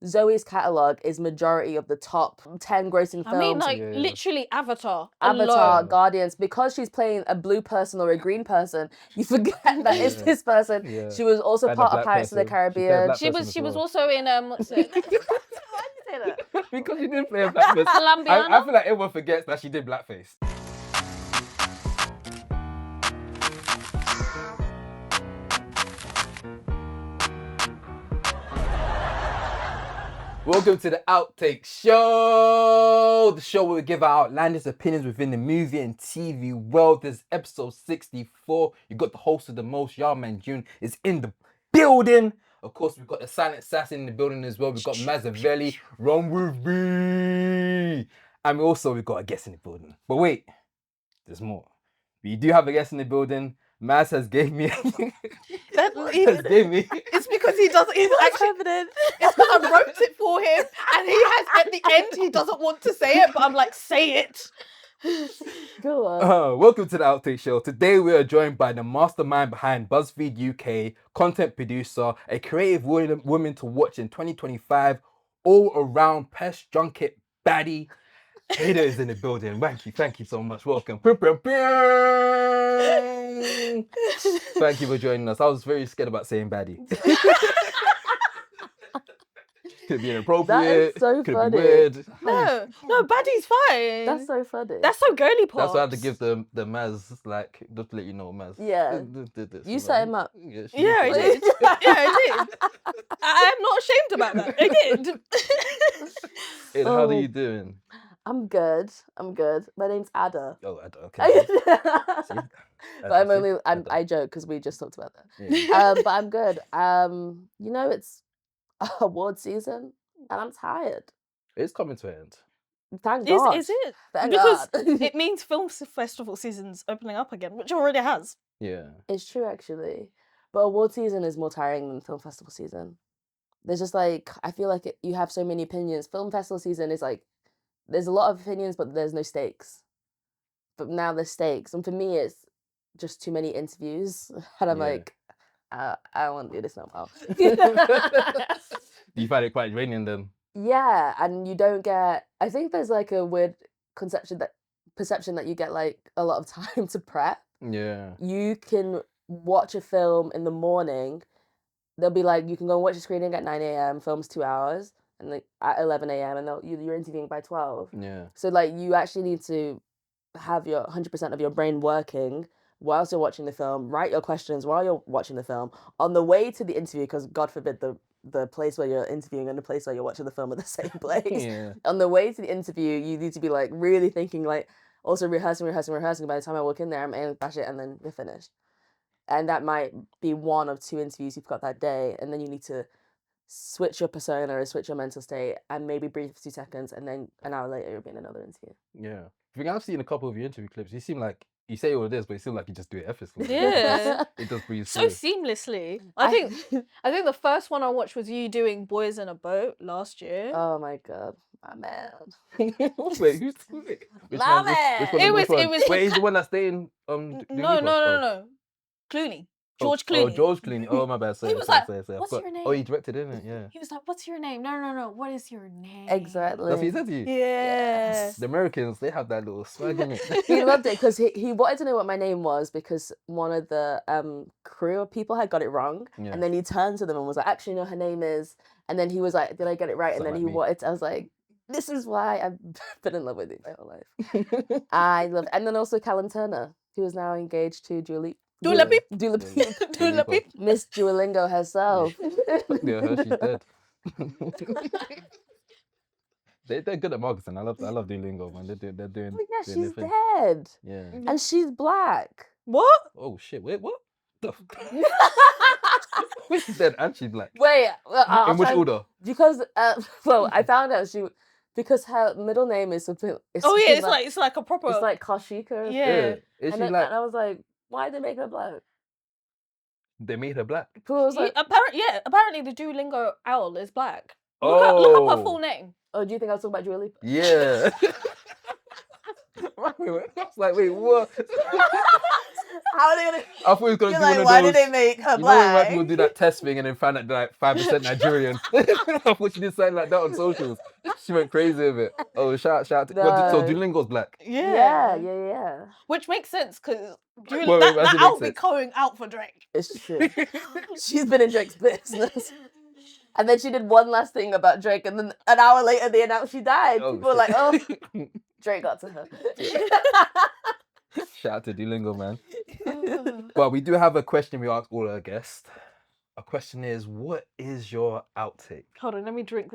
Zoe's catalogue is majority of the top 10 grossing films. I mean, like, literally Avatar, alone. Guardians, because she's playing a blue person or a green person, you forget that it's this person. Yeah. She was also And a part of black Pirates of the person. She played a Caribbean. black She person was as she was well. also in what's it? Why did you say that? Because she did play a black person. Colombiana? I feel like everyone forgets that she did blackface. Welcome to the Outtake Show, the show where we give our outlandish opinions within the movie and TV world. This is episode 64. You got the host of the most, y'all man June, is in the building. Of course, we've got the silent assassin in the building as well. We've got Mazzavelli, Run With Me. And we've got a guest in the building. But wait, there's more. We do have a guest in the building. Maz has gave me. It's because he doesn't. He's actually. It's because I wrote it for him, and he has at the end. He doesn't want to say it, but I'm like, say it. Go on. Welcome to the Outtake Show. Today we are joined by the mastermind behind BuzzFeed UK, content producer, a creative woman to watch in 2025, all-around pest junket baddie. Ada is in the building. Thank you so much. Welcome. Thank you for joining us. I was very scared about saying baddie. Could be inappropriate. That is so could funny. be weird. No, baddie's fine. That's so funny. That's so girly part. That's why I had to give the Maz, like, just to let you know, Maz. Yeah. You set him up. Yeah, I did. I did. I'm not ashamed about that. I did. Hey, how are you doing? I'm good. My name's Ada. Oh, okay. See? But I joke because we just talked about that. Yeah. But I'm good. It's award season and I'm tired. It's coming to an end. Thank God. Is it? Thank Because God. it means film festival season's opening up again, which already has. Yeah. It's true, actually. But award season is more tiring than film festival season. There's just like, I feel like you have so many opinions. Film festival season is like, there's a lot of opinions, but there's no stakes. But now there's stakes. And for me, it's just too many interviews. And I'm like, I don't want to do this no more. You find it quite draining then? Yeah, and you don't get... I think there's like a weird perception that you get like a lot of time to prep. Yeah. You can watch a film in the morning. They'll be like, you can go and watch a screening at 9 a.m. Film's 2 hours. And like at 11 a.m. and you're interviewing by 12. Yeah. So like you actually need to have your 100% of your brain working whilst you're watching the film, write your questions while you're watching the film. On the way to the interview, because God forbid the place where you're interviewing and the place where you're watching the film are the same place. Yeah. On the way to the interview, you need to be like really thinking, like also rehearsing. By the time I walk in there, I'm able to bash it and then you're finished. And that might be one of 2 interviews you've got that day, and then you need to switch your persona or switch your mental state and maybe breathe for 2 seconds, and then an hour later you'll be in another interview. Yeah. I think I've seen a couple of your interview clips. You seem like, you say all this, but you seem like you just do it effortlessly. Yeah. It does breathe So through. seamlessly. I think the first one I watched was you doing Boys in a Boat last year. Oh my God, my man. Wait, who's which My one? man. Which one? It Which was- one? it was- Wait, he's the one that's staying No. Clooney. George Clooney. Oh, George Clooney. Oh, my bad. Sorry, He was sorry, like, sorry, sorry. "What's your name?" Oh, he directed, didn't it? Yeah. He was like, "What's your name?" No. What is your name? Exactly. That's what he said to you? Yeah. The Americans, they have that little swag in it. He loved it because he wanted to know what my name was because one of the crew people had got it wrong. Yeah. And then he turned to them and was like, actually, no, her name is... And then he was like, did I get it right? And Sound then like me. wanted to... I was like, this is why I've been in love with you my whole life. I love... And then also Callum Turner, who is now engaged to Dua Lipa. Dua Lipa. Dua Lipa. Miss Duolingo herself. Yeah, her, she's dead. They're good at marketing. I love Duolingo, man. They're doing. Oh, yeah, doing their she's thing. dead. Yeah. And she's black. What? Oh shit! Wait, what? The She's dead and she's black. Wait, In which order? Because well, I found out because her middle name is something. It's like a proper. It's like Kashika. Yeah. Is she And like? I was like, why did they make her black? They made her black. People was like, Apparently the Duolingo owl is black. Oh. Look up her full name. oh, do you think I was talking about Dua Lipa? Yeah. I was like, wait, what? How are they gonna? I thought he was gonna You're do like, one of why those. did they make her You know when black? people do that test thing and then find out they're like 5% Nigerian. I thought she did something like that on socials. She went crazy with it. Oh, shout out. So No. Duolingo's black. Yeah. Which makes sense because Well, that it actually makes album be sense. going out for Drake. It's true. She's been in Drake's business. And then she did one last thing about Drake, and then an hour later they announced she died. Oh, People were like, oh, shit. Drake got to her. Shout out to Duolingo, man. But we do have a question we ask all our guests. Our question is, what is your outtake? Hold on, let me drink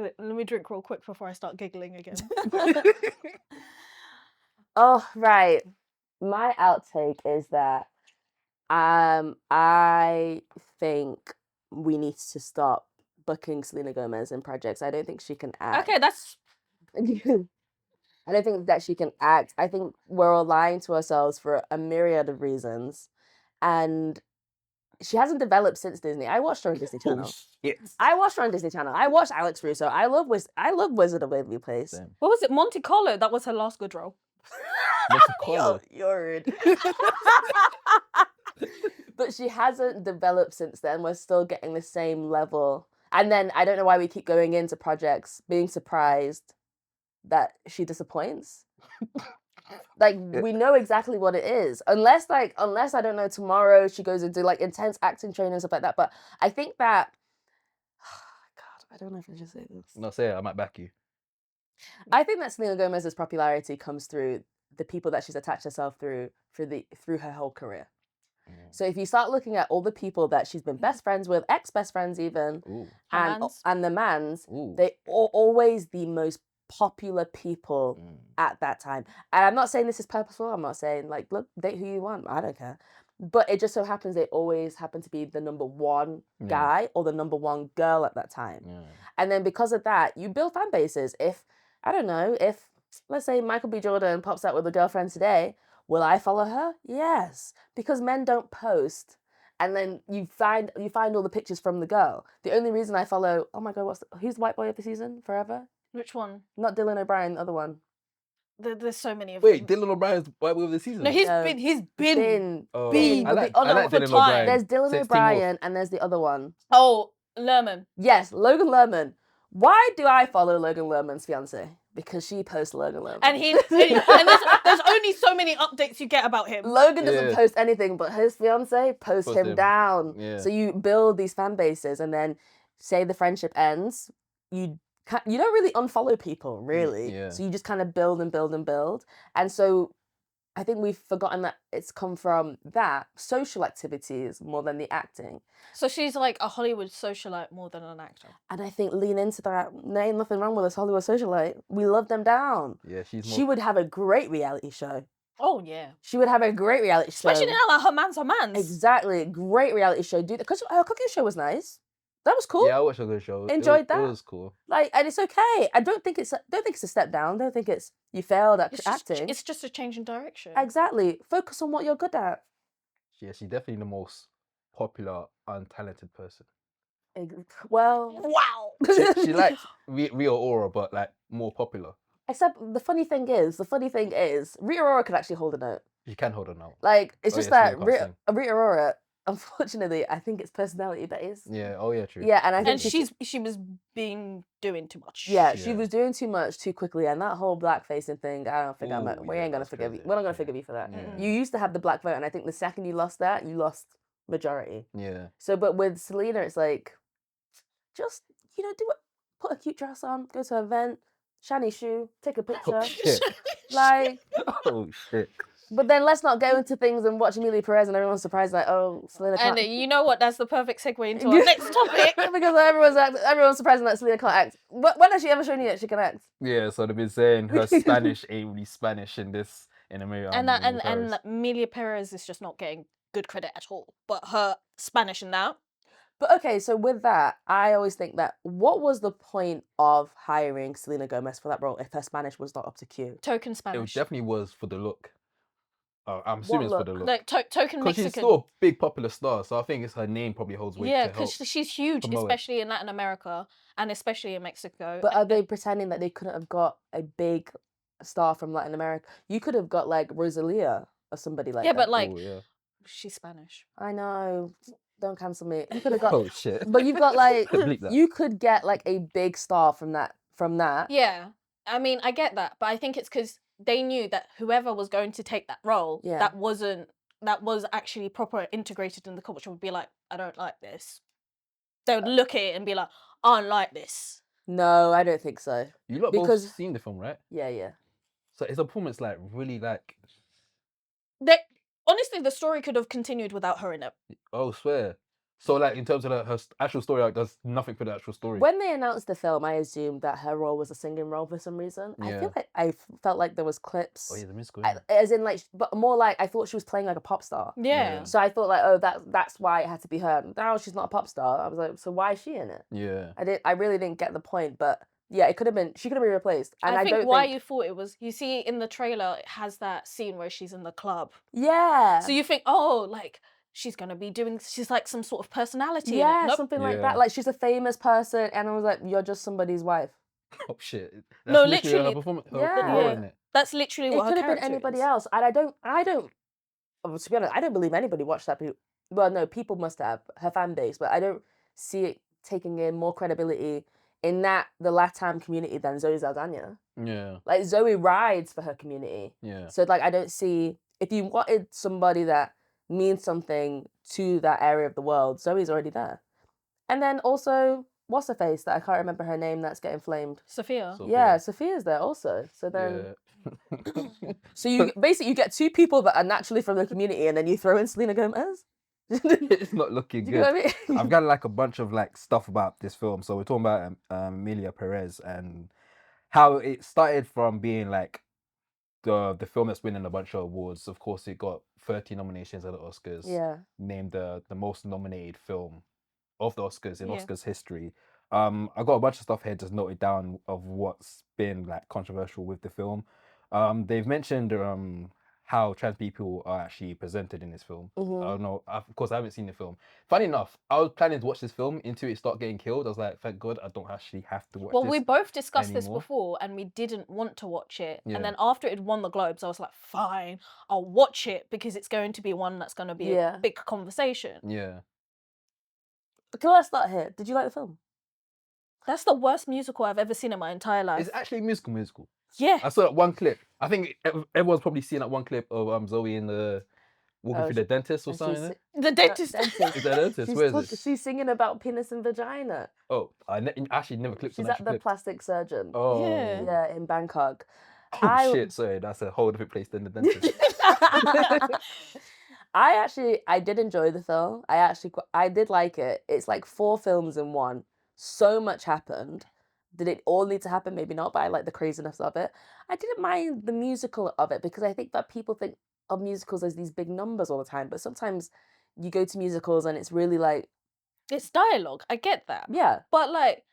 real quick before I start giggling again. Oh, right. My outtake is that I think we need to stop booking Selena Gomez in projects. I don't think she can act. Okay, that's I don't think that she can act. I think we're all lying to ourselves for a myriad of reasons. And she hasn't developed since Disney. I watched her on Disney Channel. Shit. I watched her on Disney Channel. I watched Alex Russo. I love Wizard of Waverly Place. Same. what was it? Monte Carlo. That was her last good role. What's the colour? You're rude. But she hasn't developed since then. We're still getting the same level. And then I don't know why we keep going into projects being surprised that she disappoints. Like, we know exactly what it is. Unless I don't know, tomorrow she goes into like intense acting training and stuff like that. But I think that God, I don't know if I should say this. No, say it. I might back you. I think that Selena Gomez's popularity comes through the people that she's attached herself through her whole career. So if you start looking at all the people that she's been best friends with, ex-best friends even, Ooh. and the mans, Ooh. they are always the most popular people at that time. And I'm not saying this is purposeful. I'm not saying like, look, date who you want. I don't care. But it just so happens they always happen to be the number one guy or the number one girl at that time. Yeah. And then because of that, you build fan bases. If let's say Michael B. Jordan pops out with a girlfriend today, will I follow her? Yes, because men don't post, and then you find all the pictures from the girl. The only reason I follow, oh my God, who's the white boy of the season forever? Which one? Not Dylan O'Brien, the other one. There's so many of Wait, them. Dylan O'Brien's white boy of the season? No, he's No. been. Oh, been. I like Oh, no, Dylan time. O'Brien. There's Dylan Since Teen Wolf. O'Brien, and there's the other one. Oh, Lerman. Yes, Logan Lerman. Why do I follow Logan Lerman's fiance? Because she posts Logan Lerman. And there's only so many updates you get about him. Logan doesn't Yeah. post anything, but his fiance posts Post him him. down. Yeah. So you build these fan bases, and then say the friendship ends, you don't really unfollow people, really. Yeah. So you just kind of build and build and build. And so I think we've forgotten that it's come from that social activities more than the acting. So she's like a Hollywood socialite more than an actor. And I think lean into that. There ain't nothing wrong with us Hollywood socialite. We love them down. Yeah, She would have a great reality show. Oh yeah. She would have a great reality show. Especially now that her man's her man's. Exactly. Great reality show. Because her cooking show was nice. That was cool. Yeah, I watched a good show. Enjoyed that. It was cool. Like, and it's okay. I don't think it's a step down. I don't think it's you failed at acting. It's just a change in direction. Exactly. Focus on what you're good at. Yeah, she's definitely the most popular, untalented person. Well, Wow. She likes real aura, but like more popular. except the funny thing is, Rita Ora could actually hold a note. She can hold a note. Like, it's Oh, just yeah, that Selena can't Rita Ora, unfortunately, I think it's personality based. Yeah. Oh yeah, true. Yeah, and I think And she was doing too much. yeah, she Yeah. was doing too much too quickly, and that whole black facing thing, I don't think Ooh, we yeah, ain't gonna that's forgive you. crazy. We're not gonna Yeah. forgive you for that. Yeah. You used to have the black vote, and I think the second you lost that, you lost majority. Yeah. So, but with Selena, it's like, just do it. Put a cute dress on, go to an event, shiny shoe, take a picture, Oh shit. like. Oh shit. But then let's not go into things and watch Amelia Perez, and everyone's surprised like, oh, Selena And can't. you know what? That's the perfect segue into our next topic. Because everyone's surprised that Selena can't act. When has she ever shown you that she can act? Yeah. So they've been saying her Spanish ain't really Spanish in America. And Amelia Perez is just not getting good credit at all. But her Spanish and that. But okay, so with that, I always think that what was the point of hiring Selena Gomez for that role if her Spanish was not up to Q? Token it Spanish. definitely was for the look. I'm assuming it's for the look. Like token Because Mexican. she's still a big popular star, so I think it's her name probably holds weight. Yeah, to help because she's huge, promote it. especially in Latin America and especially in Mexico. But are they pretending that they couldn't have got a big star from Latin America? You could have got like Rosalia or somebody like yeah, that. but like Ooh, yeah. She's Spanish. I know. Don't cancel me. You could have got, Oh shit. but you've got like, Bleep that. you could get like a big star from that. Yeah, I mean, I get that, but I think it's because they knew that whoever was going to take that role, Yeah. that was actually proper integrated in the culture, would be like, I don't like this. They would look at it and be like, I don't like this. No, I don't think so. You lot Because- both seen the film, right? Yeah. So is the performance like really like? Honestly, the story could have continued without her in it. Oh, swear. So like in terms of her actual story arc, does nothing for the actual story. When they announced the film, I assumed that her role was a singing role for some reason. I Yeah. feel like felt like there was clips. Oh yeah, the musical. As in like, but more like I thought she was playing like a pop star. Yeah. So I thought like, oh, that's why it had to be her. Now she's not a pop star. I was like, so why is she in it? Yeah. I really didn't get the point, but yeah, it could have been. She could have been replaced. And I think don't why think. you thought it was, you see in the trailer, it has that scene where she's in the club. Yeah. So you think, oh, like she's gonna be doing, she's like some sort of personality. Yeah, in it. Nope. something like Yeah. that. Like she's a famous person, and I was like, you're just somebody's wife. Oh shit. No, That's literally, her performance. Her Yeah. role in it. That's literally It what her could have been character anybody is. else, and I don't. Well, to be honest, I don't believe anybody watched that. Well, no, people must have her fan base, but I don't see it taking in more credibility in the Latam community than Zoe Saldana. Yeah. Like Zoe rides for her community, Yeah. so like I don't see if you wanted somebody that means something to that area of the world, Zoe's already there. And then also, what's her face that I can't remember her name that's getting flamed. Sophia. Yeah, Sophia's there also. So then. Yeah. So you basically you get two people that are naturally from the community, and then you throw in Selena Gomez. It's not looking Do you know good. what I mean? I've got like a bunch of like stuff about this film. So we're talking about Emilia Perez and how it started from being like the film that's winning a bunch of awards. Of course, it got 30 nominations at the Oscars. Yeah. Named the most nominated film of the Oscars in Yeah. Oscars history. I got a bunch of stuff here just noted down of what's been like controversial with the film. They've mentioned how trans people are actually presented in this film. I don't know. Of course, I haven't seen the film. Funny enough, I was planning to watch this film until it started getting killed. I was like, thank God I don't actually have to watch Well, this. we both discussed this anymore. before, and we didn't want to watch it. Yeah. And then after it had won the Globes, I was like, fine, I'll watch it because it's going to be one that's going to be Yeah. a big conversation. Yeah. Okay, let's start here. Did you like the film? That's the worst musical I've ever seen in my entire life. It's actually a musical. Yeah. I saw that one clip. I think everyone's probably seen that one clip of Zoe in the walking Oh, through the dentist or and something. she's innit? The dentist. Dentist. Is that dentist? Where is it? She's singing about penis and vagina. Oh, I actually never clipped She's on at actual the clip. plastic surgeon. Oh. Yeah. Yeah, in Bangkok. Oh shit, sorry, that's a whole different place than the dentist. I did enjoy the film. I did like it. It's like 4 films in one. So much happened. Did it all need to happen? Maybe not, but I like the craziness of it. I didn't mind the musical of it because I think that people think of musicals as these big numbers all the time, but sometimes you go to musicals and it's really like, It's dialogue. I get that. yeah. But like,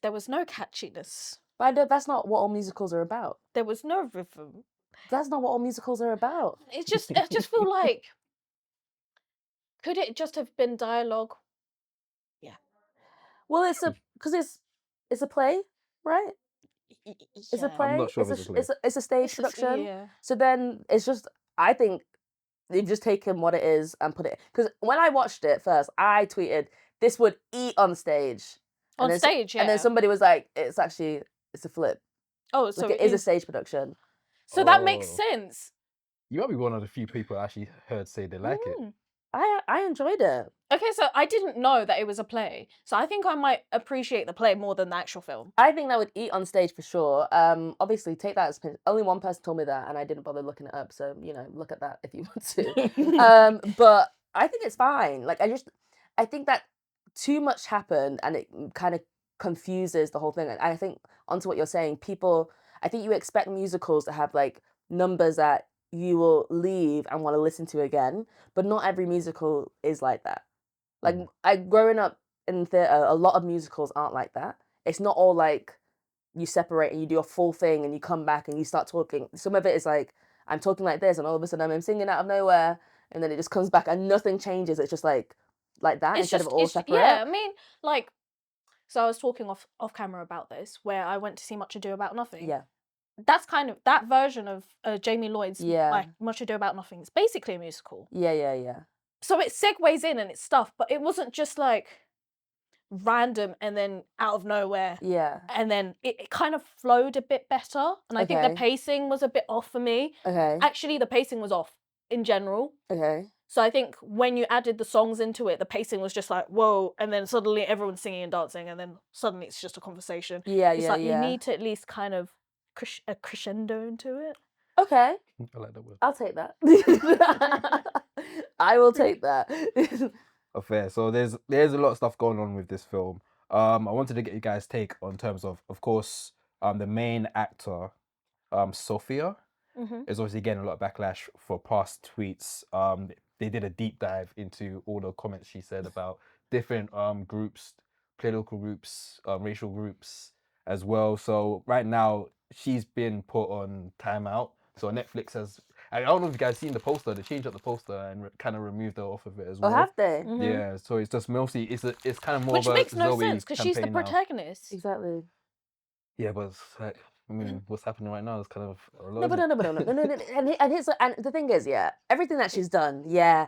there was no catchiness. But I don't, that's not what all musicals are about. There was no rhythm. That's not what all musicals are about. I just feel like, could it just have been dialogue? Well, it's a play, right? It's a play. I'm not sure if it's a play. It's a stage production. Yeah. So then it's just, I think they've just taken what it is and put it. Because when I watched it first, I tweeted, this would eat on stage. On stage, yeah. And then somebody was like, it's a flip. Oh, so Like it is a stage production. So that makes Oh. sense. You might be one of the few people I actually heard say they like it. Mm. I enjoyed it. Okay, so I didn't know that it was a play. So I think I might appreciate the play more than the actual film. I think that would eat on stage for sure. Obviously, take that as only one person told me that, and I didn't bother looking it up. So look at that if you want to. But I think it's fine. Like I think that too much happened, and it kind of confuses the whole thing. And I think onto what you're saying, I think you expect musicals to have like numbers that you will leave and want to listen to again, but not every musical is like that. Like growing up in theatre, a lot of musicals aren't like that. It's not all like you separate and you do a full thing and you come back and you start talking. Some of it is like I'm talking like this and all of a sudden I'm singing out of nowhere and then it just comes back and nothing changes. It's just like that instead of all separate. Yeah, I mean, like, so I was talking off camera about this, where I went to see Much Ado About Nothing. Yeah. that's kind of that version of Jamie Lloyd's Yeah. like Much Ado About Nothing. It's basically a musical. Yeah. So it segues in and it's stuff, but it wasn't just like random and then out of nowhere. Yeah. And then it kind of flowed a bit better. And I think the Okay. pacing was a bit off for me. Okay. Actually, the pacing was off in general. Okay. So I think when you added the songs into it, the pacing was just like, whoa. And then suddenly everyone's singing and dancing. And then suddenly it's just a conversation. Yeah, It's yeah, like yeah. you need to at least kind of a crescendo into it. Okay. I like that word. I'll take that. I will take that. Fair. So there's a lot of stuff going on with this film. I wanted to get you guys' take on terms of course, the main actor, Sophia, is obviously getting a lot of backlash for past tweets. They did a deep dive into all the comments she said about different groups, political groups, racial groups as well. So right now she's been put on timeout. So Netflix has. I don't know if you guys seen the poster. They changed up the poster and kind of removed her off of it as well. Oh, have they? Yeah, so it's just mostly it's kind of more Which of a makes no Zoe sense because she's the campaign now. protagonist. Exactly. Yeah, but it's like, I mean, what's happening right now is kind of a lot. No, but no. And the thing is, yeah, everything that she's done, yeah,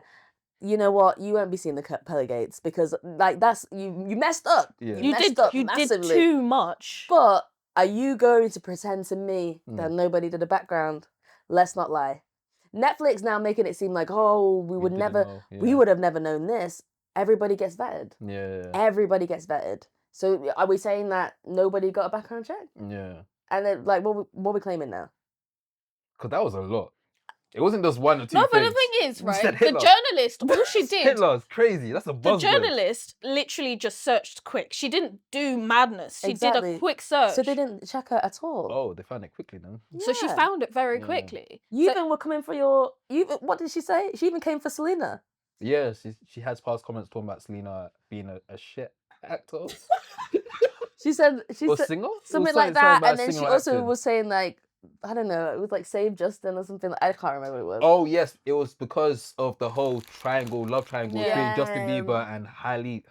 you know what? You won't be seeing the pearly gates because, like, that's you messed up. Yeah. You messed did up you did massively. too much. But are you going to pretend to me that nobody did a background? Let's not lie. Netflix now making it seem like, oh, we would didn't never, know, we yeah. would have never known this. Everybody gets vetted. Yeah, Everybody gets vetted. So are we saying that nobody got a background check? yeah. And then, like, what we claiming now? Because that was a lot. It wasn't just one or two No, but the things. thing is, You right? said The Hitler. journalist, all she did, Hitler's crazy. That's a the buzzword. journalist literally just searched quick. She didn't do madness. She did Exactly. a quick search. So they didn't check her at all. Oh, they found it quickly then. So she Yeah. found it very Yeah. quickly. You So- even were coming for your. What did she say? She even came for Selena. Yeah, she has past comments talking about Selena being a shit actor She said or said singer. It was something like something that, about and then she singer or also acting. was saying like, I don't know, it was like Save Justin or something. I can't remember what it was. Oh yes, it was because of the whole love triangle Yeah. between Justin Bieber and Haley.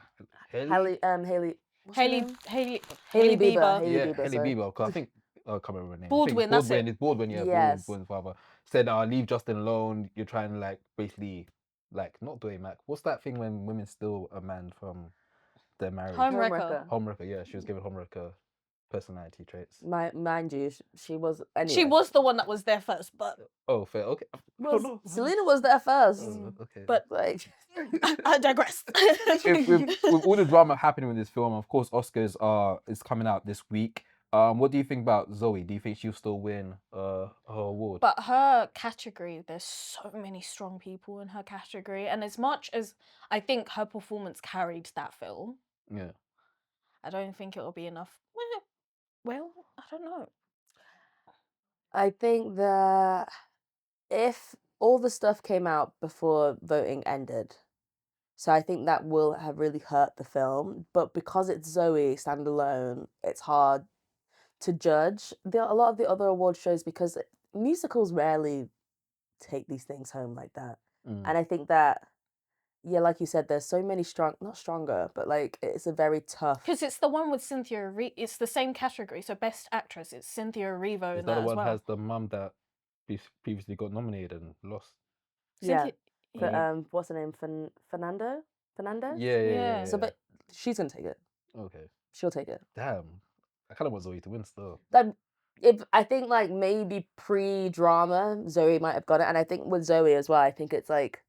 Haley. what's her Haley name? Haley Haley Bieber. Bieber. Haley Yeah, Bieber, Haley sorry. Bieber. Because I think I can't remember her name. Baldwin, that's it. It's Baldwin. Yeah, Yes. Baldwin's father said, "Leave Justin alone. You're trying to like basically like not doing Mac. What's that thing when women steal a man from their marriage? Homewrecker. Homewrecker. Yeah, she was given homewrecker personality traits. Mind you, she was anyway. She was the one that was there first, but Oh, fair. Okay. Well, Selena was there first. Okay. but Like, I digress. with all the drama happening with this film, of course, Oscars is coming out this week. What do you think about Zoe? Do you think she'll still win her award? But her category, there's so many strong people in her category, and as much as I think her performance carried that film, Yeah. I don't think it'll be enough. Well, I don't know. I think that if all the stuff came out before voting ended, so I think that will have really hurt the film. But because it's Zoe standalone, it's hard to judge. A lot of the other award shows, because musicals rarely take these things home like that. And I think that, yeah, like you said, there's so many not stronger, but like it's a very tough. Because it's the one with Cynthia it's the same category. So Best Actress, it's Cynthia Erivo Is in that that the as one well. has the mum that previously got nominated and lost? Yeah. Cynthia- But, what's her name? Fernando? Yeah. So, but she's gonna take it. Okay. She'll take it. Damn. I kind of want Zoe to win still. If I think like maybe pre-drama, Zoe might have got it, and I think with Zoe as well, I think it's like,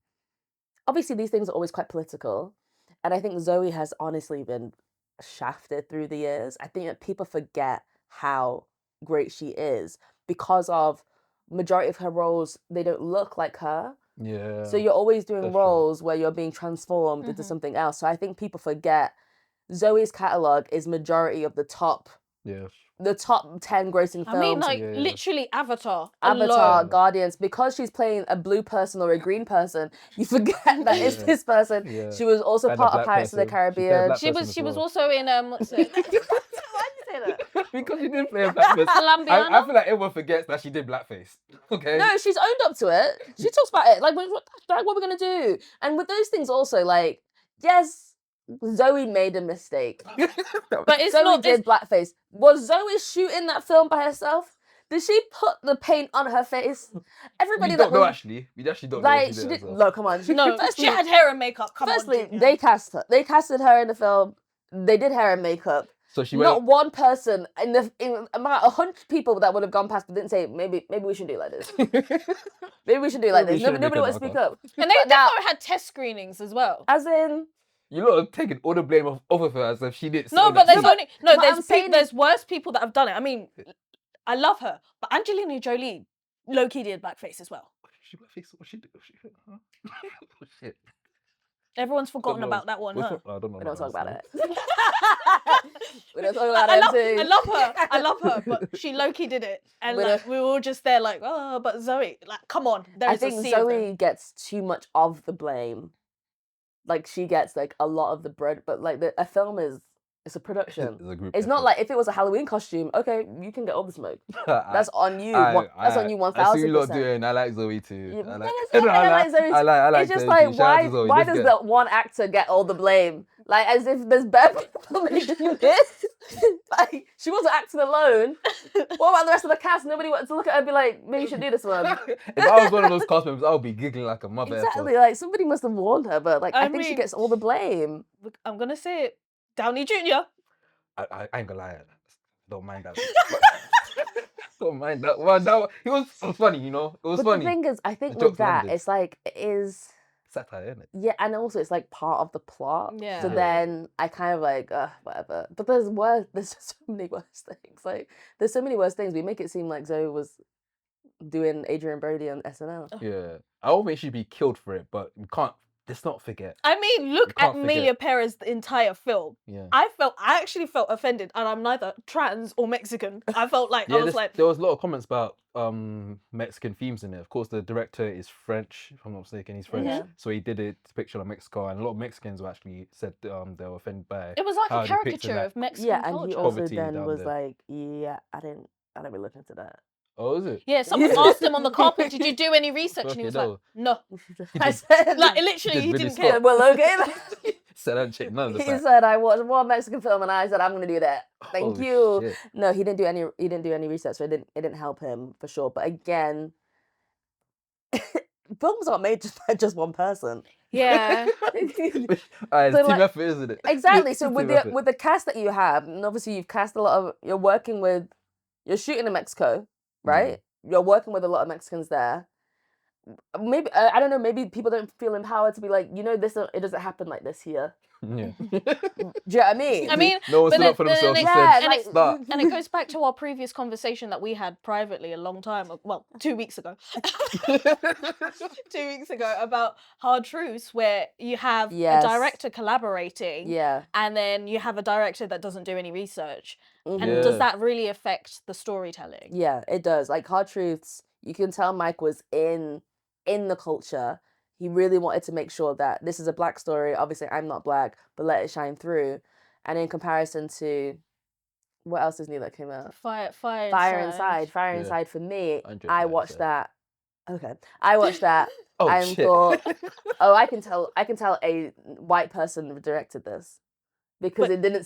obviously these things are always quite political, and I think Zoe has honestly been shafted through the years. I think that people forget how great she is because of majority of her roles, they don't look like her. Yeah. So you're always doing That's true. roles where you're being transformed into something else. So I think people forget Zoe's catalogue is majority of the top Yeah. 10 grossing films. I mean, like, Yeah. literally Avatar. Avatar, alone. Guardians, because she's playing a blue person or a green person, you forget that it's Yeah. this person. Yeah. She was also And a part of black Pirates of the person. She played a Caribbean. black She person was as she was well. also in what's it? Why did you say that? Because you didn't play a black person. Colombiana? I feel like everyone forgets that she did blackface. Okay. No, she's owned up to it. She talks about it. Like, what we're going to do? And with those things also, like, yes, Zoe made a mistake. But it's Zoe not did blackface. Was Zoe shooting that film by herself? Did she put the paint on her face? Everybody We that don't know was actually. We actually don't like know. she If did. did. No, come on. No, firstly, she had hair and makeup. Come firstly, on, Junior. they cast her. They casted her in the film. They did hair and makeup. So she Not went. one person in about 100 people that would have gone past but didn't say maybe we should do like this. Maybe we should do like Maybe this. we shouldn't Nobody make wants to her speak darker. up. And they But now, definitely had test screenings as well. as in, You lot have taken all the blame off of her as if she didn't. No, sit in but that there's seat. only no. what I'm saying There's worse people that have done it. I mean, I love her, but Angelina Jolie, low-key did blackface as well. She blackface. What she do? Huh? Oh, shit. Everyone's forgotten Don't know. about that one. Which Huh? I don't know. we don't talk about it. it. We don't talk about I it love, too. I love her. I love her, but she low-key did it, and We like don't- we were all just there, like, oh, but Zoe, like, come on, there I is a think sea of them. Zoe gets too much of the blame. Like she gets like a lot of the bread, but like a film is it's a production. It's a group It's not effort. like if it was a Halloween costume, okay, you can get all the smoke. That's on you. That's on you I see you lot 1000%. doing. I like Zoe too. Yeah, I but like. it's not like I like Zoe's- I like. It's just Zoe like too. Shout out why to Zoe. why Just does get- that one actor get all the blame? Like as if there's better people making this. Like she wasn't acting alone. What about the rest of the cast? Nobody wanted to look at her and be like, maybe you should do this one. If I was one of those cast members, I would be giggling like a mother. Exactly. Like somebody must have warned her, but like I, I think she mean- gets all the blame. I'm gonna say it, Downey Jr. I ain't gonna lie. Don't mind that. Don't mind that. Well, it was funny, you know. It was But funny. the thing is, I think The with jokes that, landed. it's like it is. Satire, isn't it? Yeah, and also it's like part of the plot. Yeah. So Yeah. then I kind of like, whatever. But there's worse. There's just so many worse things. Like there's so many worse things. We make it seem like Zoe was doing Adrian Brody on SNL. Yeah. I don't think she'd be killed for it, but we can't. Let's not forget. I mean, look can't at Amelia Perez the entire film. Yeah. I actually felt offended, and I'm neither trans or Mexican. I felt like Yeah, I was like, there was a lot of comments about Mexican themes in it. Of course, the director is French, if I'm not mistaken. He's French, Mhm. so he did a depiction of Mexico, and a lot of Mexicans were actually said they were offended by. it was like how a he depicted caricature that. of Mexican Yeah, and culture. he also Poverty then down was there. like, yeah, I didn't really look into that. Oh, is it? Yeah, someone asked him on the carpet, "Did you do any research?" And he was Fucking like, "No." I said, Like literally, did he Billy didn't Scott. care. well, okay. Said that shit. None of the He facts. said I watched one Mexican film and I said I'm gonna do that. Thank Holy you. shit. No, he didn't do any research, so it didn't help him for sure. But again, films aren't made just by just one person. Yeah. It's So, team like- effort, isn't it? Exactly. So Team with effort. the cast that you have, and obviously you've cast a lot of you're shooting in Mexico, right? You're working with a lot of Mexicans there. Maybe I don't know, maybe people don't feel empowered to be like, this it doesn't happen like this here. Yeah. Do you know what I mean? I mean, No one but stood up for then themselves it- and yeah, said, like- "Start." and it goes back to our previous conversation that we had privately a long time, well, 2 weeks ago. 2 weeks ago about hard truths, where you have Yes. a director collaborating, Yeah. and then you have a director that doesn't do any research. And Mhm. does Yeah. that really affect the storytelling? Yeah, it does. Like Hard Truths, you can tell Mike was in the culture. He really wanted to make sure that this is a black story. Obviously, I'm not black, but let it shine through. And in comparison to what else is new that came out? Fire Fire Inside. Fire Yeah. Inside for me, 100 I Fire watched Inside. that. Okay. I watched that Oh and shit. thought, oh, I can tell a white person directed this. Because But- it didn't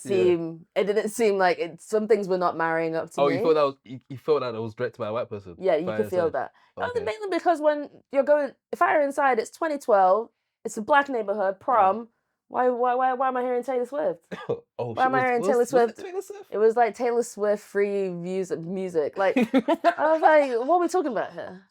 seem like some things were not marrying up to Oh, me. you thought that was you felt that it was directed by a white person? Yeah, you Fire could feel Inside. that. Okay. Mainly because when you're going Fire Inside, it's 2012. It's a black neighborhood prom. Why am I hearing Taylor Swift? Oh, Why am I hearing Taylor was it Swift? Taylor Swift? It was like Taylor Swift free music. Like I was like, what are we talking about here?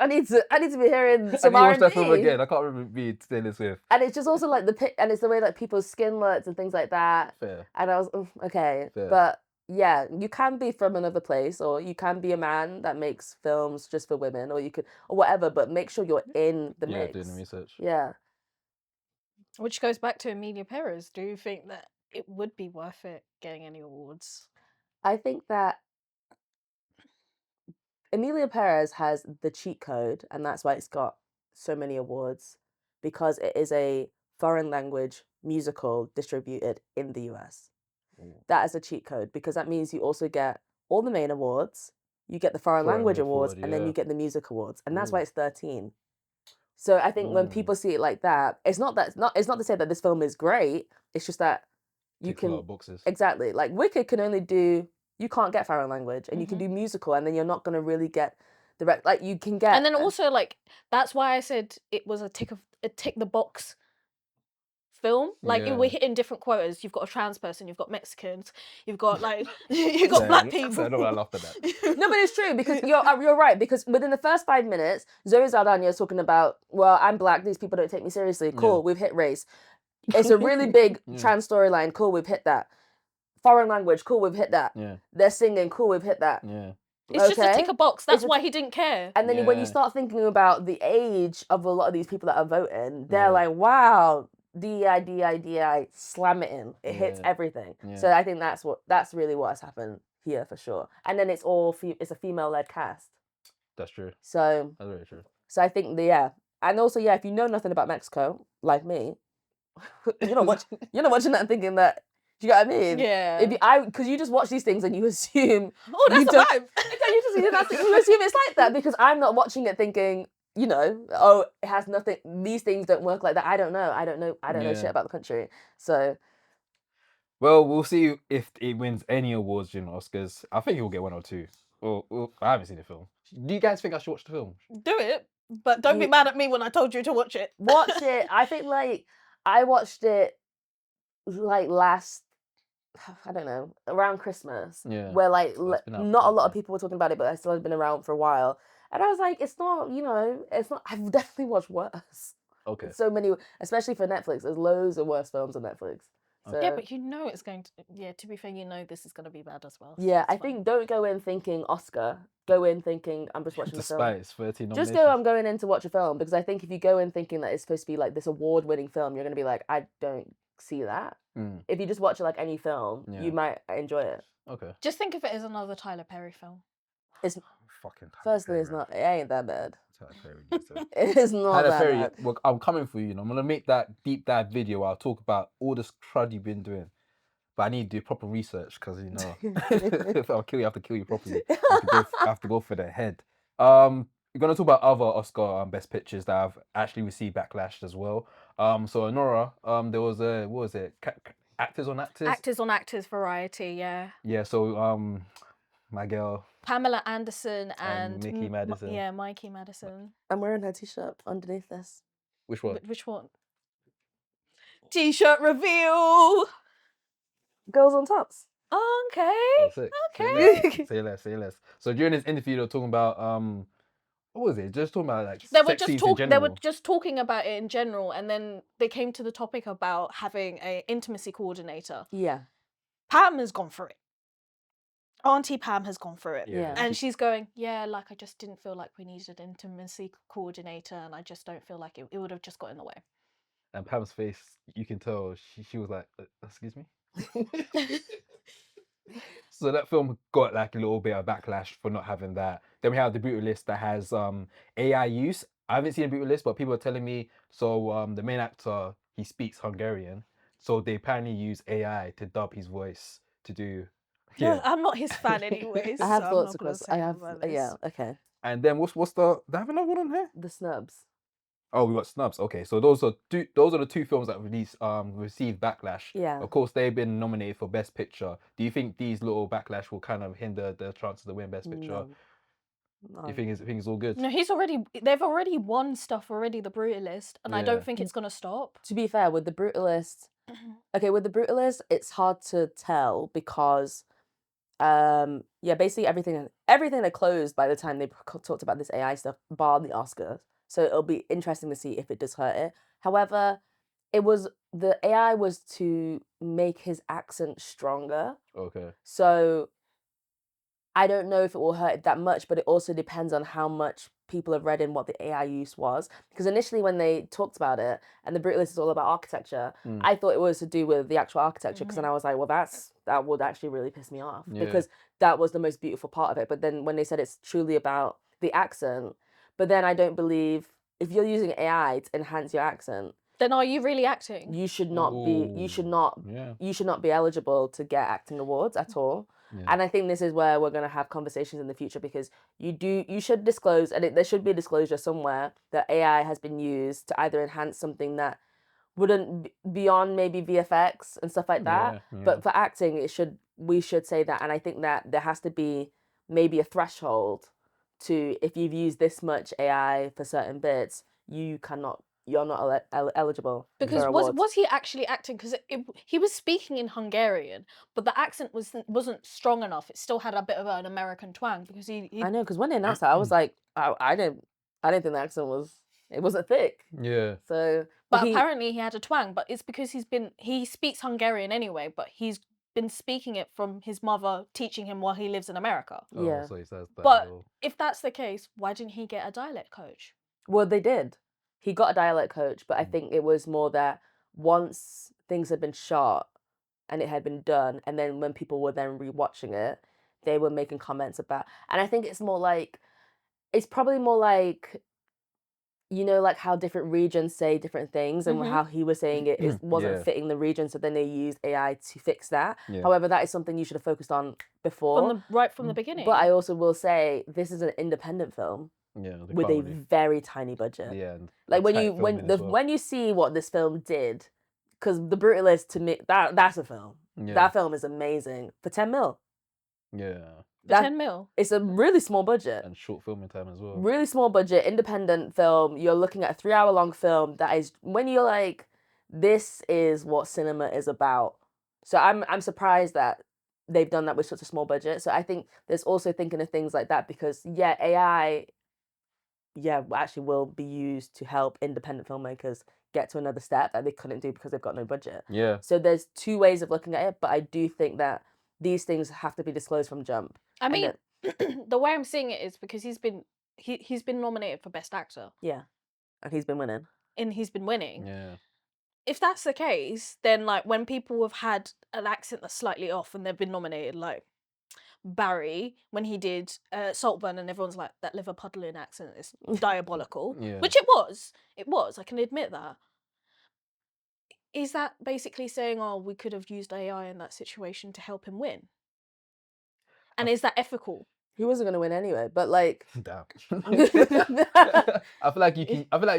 I need to be hearing I some need to watch R&B. that film again. I can't remember it being Taylor Swift. And it's just also like and it's the way that people's skin looks and things like that. Fair. And I was okay, Fair. but yeah, you can be from another place, or you can be a man that makes films just for women, or you could, or whatever. But make sure you're in the Yeah, mix. doing the research. Yeah, Which goes back to Amelia Perez. Do you think that it would be worth it getting any awards? I think that Amelia Perez has the cheat code, and that's why it's got so many awards, because it is a foreign language musical distributed in the US. That is a cheat code, because that means you also get all the main awards, you get the foreign Foreign language language awards, award, and then yeah. you get the music awards, and that's why Ooh. it's 13. So I think when Ooh. people see it like that, it's not to say that this film is great. It's just that you Ticks a lot can of boxes. exactly, like Wicked can only do you can't get foreign language, and you can do musical, and then you're not gonna really get like you can get. And then also like that's why I said it was a tick the box film. Like Yeah. we're hitting different quotas. You've got a trans person, you've got Mexicans, you've got like you've got black people. I know I laughed at that. No, but it's true because you're right, because within the first 5 minutes, Zoe Saldana is talking about, well, I'm black, these people don't take me seriously. Cool, Yeah. we've hit race. It's a really big trans storyline. Cool, we've hit that. Foreign language. Cool, we've hit that. Yeah. They're singing. Cool, we've hit that. Yeah. It's just a Okay. tick a box. That's It's a why he didn't care. And then when you Yeah. start thinking about the age of a lot of these people that are voting, they're Yeah. like, wow, DEI, slam it in. It hits Yeah. everything. Yeah. So I think that's really what has happened here for sure. And then it's all it's a female-led cast. That's true. So That's very true. I think and also if you know nothing about Mexico, like me, you're not watching that and thinking that. Do you get what I mean? Yeah. Because you just watch these things and you assume. Oh, that's you a don't- vibe. you assume it's like that because I'm not watching it thinking, oh, it has nothing. These things don't work like that. I don't know. I don't know Yeah. shit about the country. So Well, we'll see if it wins any awards during the Oscars. I think it will get 1 or 2. Well, I haven't seen the film. Do you guys think I should watch the film? Do it, but don't be mad at me when I told you to watch it. watch it. I think like I watched it like last. I don't know, around Christmas, Yeah. where like it's been out for not a some lot of time. people were talking about it, but it still has been around for a while. And I was like, it's not. I've definitely watched worse. Okay. So many, especially for Netflix. There's loads of worse films on Netflix. So, Yeah, but it's going to. Yeah, to be fair, this is going to be bad as well. so yeah, it's I fine. think don't go in thinking Oscar. Go in thinking I'm just watching a film. Despite its 13 nominations. Just go, I'm going in to watch a film, because I think if you go in thinking that it's supposed to be like this award-winning film, you're going to be like, I don't see that. Mm, If you just watch it like any film, Yeah. you might enjoy it. okay. Just think of it as another Tyler Perry film. Fucking Tyler Firstly, Perry, it's man. not. It ain't that bad. Tyler Perry gets it. It is not Tyler that Perry, bad. well, I'm coming for you. I'm gonna make that deep dive video. I'll talk about all this crud you've been doing, but I need to do proper research because if I'll kill you, I have to kill you properly. I have to go for the head. We're gonna talk about other Oscar best pictures that have actually received backlash as well. So Nora, there was what was it? Actors on Actors. Actors on Actors variety, yeah. Yeah. So my girl. Pamela Anderson and Mickey Madison. Yeah, Mikey Madison. I'm wearing her t-shirt underneath this. Which one? Which one? T-shirt reveal. Girls on Tops. Okay. Oh, sick. Okay. Say less. So during this interview, they were talking about what was it? Just talking about like They were sex just scenes in talking. They general. were just talking about it in general, and then they came to the topic about having a intimacy coordinator. Yeah. Pam has gone for it. Auntie Pam has gone through it. Yeah. And she's going, yeah, like I just didn't feel like we needed an intimacy coordinator, and I just don't feel like it would have just got in the way. And Pam's face, you can tell she was like, excuse me. So that film got like a little bit of backlash for not having that. Then we have the Brutalist that has AI use. I haven't seen a Brutalist, but people are telling me. So the main actor, he speaks Hungarian, so they apparently use AI to dub his voice to do. Yeah, I'm not his fan anyway. I have so thoughts I'm not gonna across. say I have. about this. Yeah. Okay. And then what's the? Do I have another one on here? The Snubs. Oh, we got Snubs. Okay, so those are the two films that received backlash. Yeah. Of course, they've been nominated for Best Picture. Do you think these little backlash will kind of hinder their chances to win Best Picture? No. You think it's all good? No, they've already won stuff already, The Brutalist, and I Yeah. don't think it's gonna stop. To be fair, with the Brutalist, it's hard to tell because, basically everything had closed by the time they talked about this AI stuff, bar the Oscars. So it'll be interesting to see if it does hurt it. However, the AI was to make his accent stronger. Okay. So I don't know if it will hurt it that much, but it also depends on how much people have read in what the AI use was. Because initially when they talked about it, and the Brutalist is all about architecture, I thought it was to do with the actual architecture, because then I was like, well, that would actually really piss me off, Yeah. because that was the most beautiful part of it. But then when they said it's truly about the accent, but then I don't believe, if you're using AI to enhance your accent, Then are you really acting? you should not be Yeah. you should not be eligible to get acting awards at all. Yeah. And I think this is where we're going to have conversations in the future, because you should disclose, and there should be a disclosure somewhere that AI has been used to either enhance something that wouldn't beyond maybe VFX and stuff like that. Yeah. But for acting, it should we should say that. And I think that there has to be maybe a threshold to, if you've used this much AI for certain bits, you're not eligible Because for was awards. he actually acting? Because he was speaking in Hungarian, but the accent wasn't strong enough. It still had a bit of an American twang because he I know, because when they announced that, I was like, I didn't think the accent it wasn't thick. Yeah. So, But apparently he had a twang, but it's because he speaks Hungarian anyway, but he's been speaking it from his mother teaching him while he lives in America. yeah. Oh, so he says that. But if that's the case, why didn't he get a dialect coach? Well, they did. He got a dialect coach, but I think it was more that once things had been shot and it had been done, and then when people were then rewatching it, they were making comments about. And I think it's probably more like, like how different regions say different things, and how he was saying it wasn't Yeah. fitting the region, so then they used AI to fix that. Yeah. However, that is something you should have focused on before. Right from the beginning. But I also will say this is an independent film Yeah. they with can't a really- very tiny budget. Yeah. and Like when tight you filming as well. when you see what this film did, because The Brutalist, to me, that's a film. Yeah. That film is amazing for 10 mil. Yeah. For 10 mil. It's a really small budget. And short filming time as well. Really small budget, independent film. You're looking at a 3-hour long film that is, when you're like, this is what cinema is about. So I'm surprised that they've done that with such a small budget. So I think there's also thinking of things like that, because AI actually will be used to help independent filmmakers get to another step that they couldn't do because they've got no budget. Yeah. So there's two ways of looking at it, but I do think that these things have to be disclosed from jump. I mean, the way I'm seeing it is because he's been nominated for Best Actor. Yeah. And he's been winning. And he's been winning. Yeah. If that's the case, then like when people have had an accent that's slightly off and they've been nominated, like Barry when he did Saltburn, and everyone's like, that Liverpudlian accent is diabolical. Yeah. Which it was. I can admit that. Is that basically saying, oh, we could have used AI in that situation to help him win? And is that ethical? He wasn't going to win anyway, but like... Damn. I feel like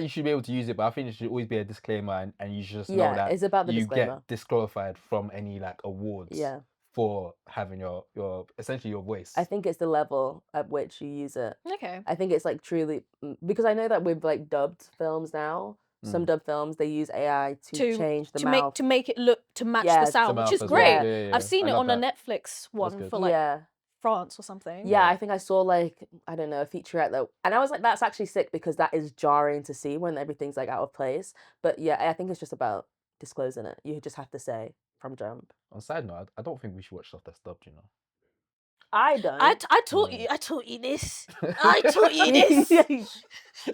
you should be able to use it, but I think it should always be a disclaimer, and you should just know that it's about the you disclaimer. get disqualified from any like awards for having your essentially your voice. I think it's the level at which you use it. Okay. I think it's like truly, because I know that with like dubbed films now, some dubbed films, they use AI to change the mouth. to make it look to match the sound, which is great. Well. Yeah. I've seen I it love on a that. Netflix one for like yeah. France or something. Yeah, I think I saw like, I don't know, a featurette though. And I was like, that's actually sick, because that is jarring to see when everything's like out of place. But yeah, I think it's just about disclosing it. You just have to say from jump. On a side note, I don't think we should watch stuff that's dubbed, you know. I don't. I taught you this. I taught you this.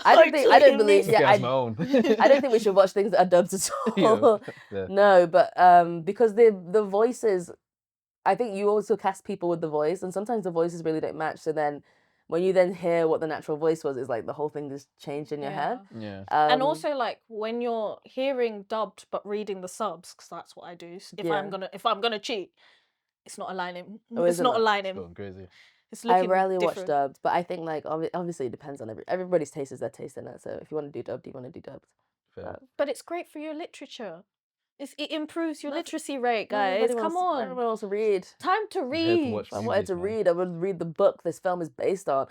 I don't believe. Okay, Yeah, that's my own. I don't think we should watch things that are dubbed at all. Yeah. No, but because the voices, I think you also cast people with the voice, and sometimes the voices really don't match. So then, when you then hear what the natural voice was, it's like the whole thing just changed in your head. Yeah. And also, like when you're hearing dubbed but reading the subs, because that's what I do. If I'm gonna cheat, it's not aligning. It's not aligning. Going crazy. It's I looking rarely different. watch dubbed, but I think like obviously it depends on everybody's taste is their taste in it. So if you want to do dubbed, you want to do dubbed. Fair. But it's great for your literature. It improves your literacy rate, guys. Come on. Everyone wants to read. Time to Here to read. watch If I wanted movies, to man. read, I would read the book this film is based on.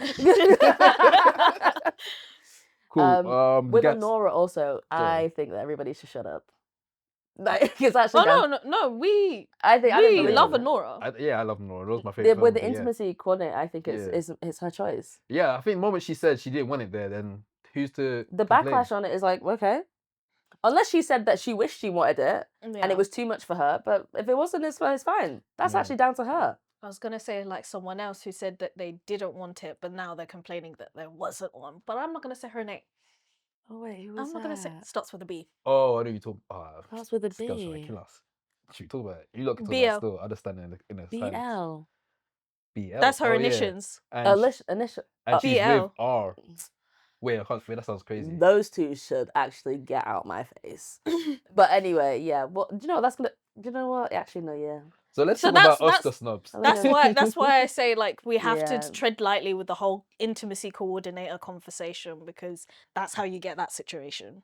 Cool. With guys- Honora also, I think that everybody should shut up. Like, it's actually No, we I think I don't believe love in it. Honora. I love Nora. That was my favorite. With the film, but intimacy coordinate, I think it's her choice. Yeah, I think the moment she said she didn't want it there, then who's to The complain? backlash on it is like, okay. Unless she said that she wished she wanted it and it was too much for her, but if it wasn't, it's fine. That's Yeah. actually down to her. I was gonna say like someone else who said that they didn't want it, but now they're complaining that there wasn't one. But I'm not gonna say her name. Oh wait, who I'm not gonna say. Starts with a B. Oh, I know you talk. Starts with a this girl's trying to B. kill us. Should we talk about it? You look talk BL. about still understanding in a silence. BL. BL. That's her Oh, yeah. initials. And, Initial. and she's BL. with R. Wait, I can't say that sounds crazy. Those two should actually get out my face. But anyway, yeah. Well, do you know what? Do you know what? Actually, no, yeah. So let's So talk about that's- Oscar snubs. That's why I say like we have Yeah. to tread lightly with the whole intimacy coordinator conversation, because that's how you get that situation.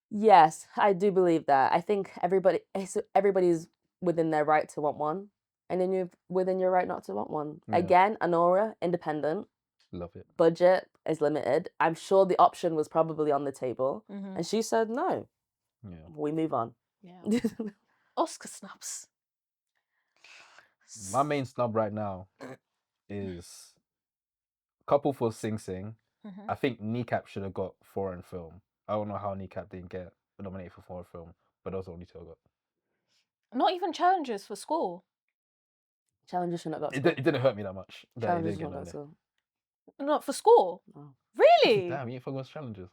Yes, I do believe that. I think everybody's within their right to want one. and then you're within your right not to want one. Yeah. Again, Anora, independent, Love it. budget is limited. I'm sure the option was probably on the table, Mhm. and she said no. Yeah. We move on. Yeah. Oscar snubs. My main snub right now is couple for Sing Sing. Mhm. I think Kneecap should have got foreign film. I don't know how Kneecap didn't get nominated for foreign film, but those are the only two I got. Not even challenges for school. Challenges shouldn't have got It, score. it didn't hurt me that much that it Challenges didn't get shouldn't have got nominated. score. Not for school. No. Really? Damn, you forgot challenges.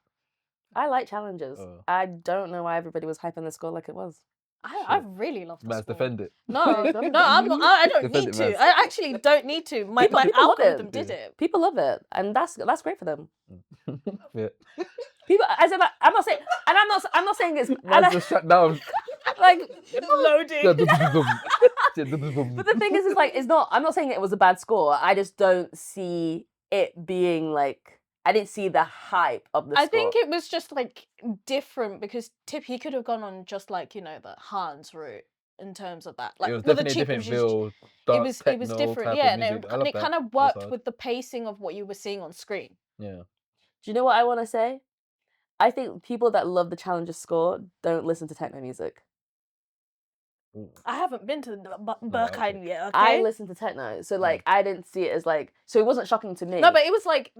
I like challenges. Oh. I don't know why everybody was hyping the score like it was. I really love the Man's school. defend it. No, No, no, don't I'm not, I don't Defend need it, to. Maz. I actually don't need to. My People love algorithm it. did it. People love it, and that's great for them. Yeah. People, I said, like, I'm not saying, and I'm not saying it's and Man's just shut down. like. Loading. But the thing is, like, it's not. I'm not saying it was a bad score. I just don't see it being like. I didn't see the hype of the score. I think it was just like different because he could have gone on just like, you know, the Hans route in terms of that. Like It was not the definitely a cheap, different it was feel. it Dark was techno different, type yeah, of and music. I and love it that. kind of It was worked hard. with the pacing of what you were seeing on screen. Yeah. Do you know what I want to say? I think people that love the Challenger score don't listen to techno music. Ooh. I haven't been to the okay. Berkheim yet, okay? I listen to techno, so like I didn't see it as like. So it wasn't shocking to me. No, but it was like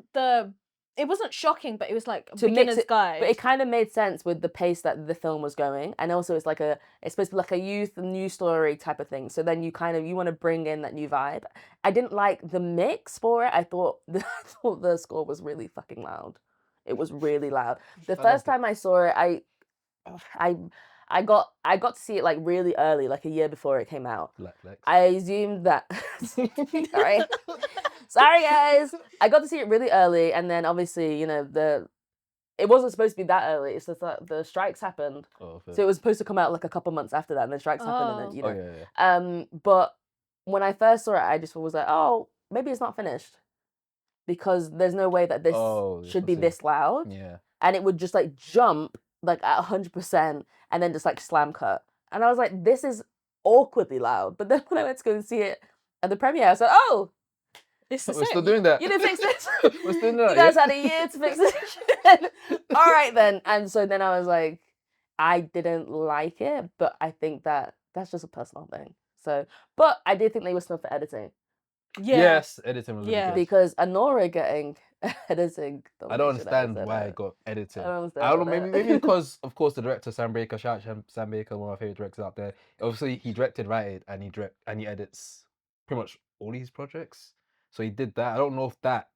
it wasn't shocking, but it was like a to mix beginner's it, guide. but it kind of made sense with the pace that the film was going, and also it's supposed to be like a youth news story type of thing. So then you want to bring in that new vibe. I didn't like the mix for it. I thought the score was really fucking loud. It was really loud. The first time I saw it, I got to see it like really early, like a year before it came out. I assumed that. Sorry guys. I got to see it really early, and then obviously, you know, it wasn't supposed to be that early. It's just that the strikes happened, so it was supposed to come out like a couple months after that, and then strikes happened, and then you know. yeah. But when I first saw it, I just was like, oh, maybe it's not finished, because there's no way that this should be this loud. Yeah. And it would just like jump like at 100% and then just like slam cut. And I was like, this is awkwardly loud. But then when I went to go and see it at the premiere, I was like, oh, It's the We're same. still doing that. you didn't fix this. We're still doing that. You guys had a year to fix this. All right then. And so then I was like, I didn't like it, but I think that's just a personal thing. So, but I did think they were still for editing. Yeah. Yes, editing was really Yeah. good. Because Anora getting editing. I don't understand why it got edited. I don't understand. I don't know, maybe because, of course, the director Sam Baker, shout out Sam Baker, one of my favorite directors out there. Obviously, he directed, writed, and he edits pretty much all his projects. So he did that. I don't know if that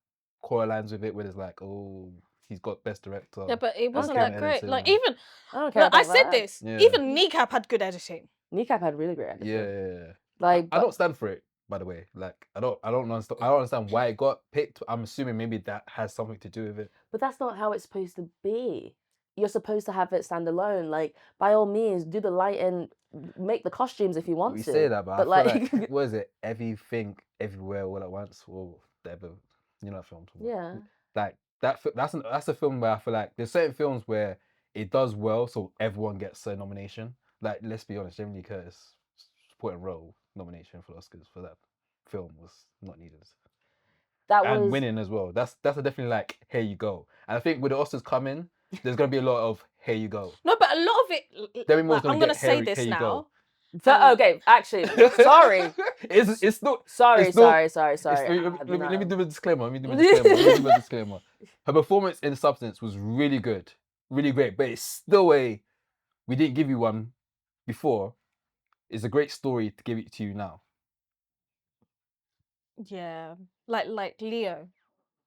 correlates with it, where it's like, oh, he's got best director. Yeah, but it wasn't Okay. that great. Editing. Like even I don't care look, I about said that. this. Yeah. Even Kneecap had good editing. Kneecap had really great editing. Yeah. Like, I don't stand for it, by the way. Like, I don't understand why it got picked. I'm assuming maybe that has something to do with it. but that's not how it's supposed to be. You're supposed to have it stand alone. Like, by all means, do the lighting, make the costumes if you want We to. say that, but I feel like, like, what is it? Everything, everywhere, all at once, or whatever. You know that film? yeah. Like that's a film where I feel like there's certain films where it does well, so everyone gets a nomination. Like, let's be honest, Jamie Lee Curtis supporting role nomination for the Oscars for that film was not needed. That And was winning as well. That's definitely like, here you go. And I think with the Oscars coming, there's gonna be a lot of here you go. No, but a lot of it. Demi Moore's Like, I'm gonna gonna get say here this you now. go. okay. Actually, sorry, It's not. sorry. It's not- Let Let me do a disclaimer. Disclaimer. Her performance in Substance was really good, really great, but it's still we didn't give you one before. It's a great story to give it to you now. Yeah, like Leo.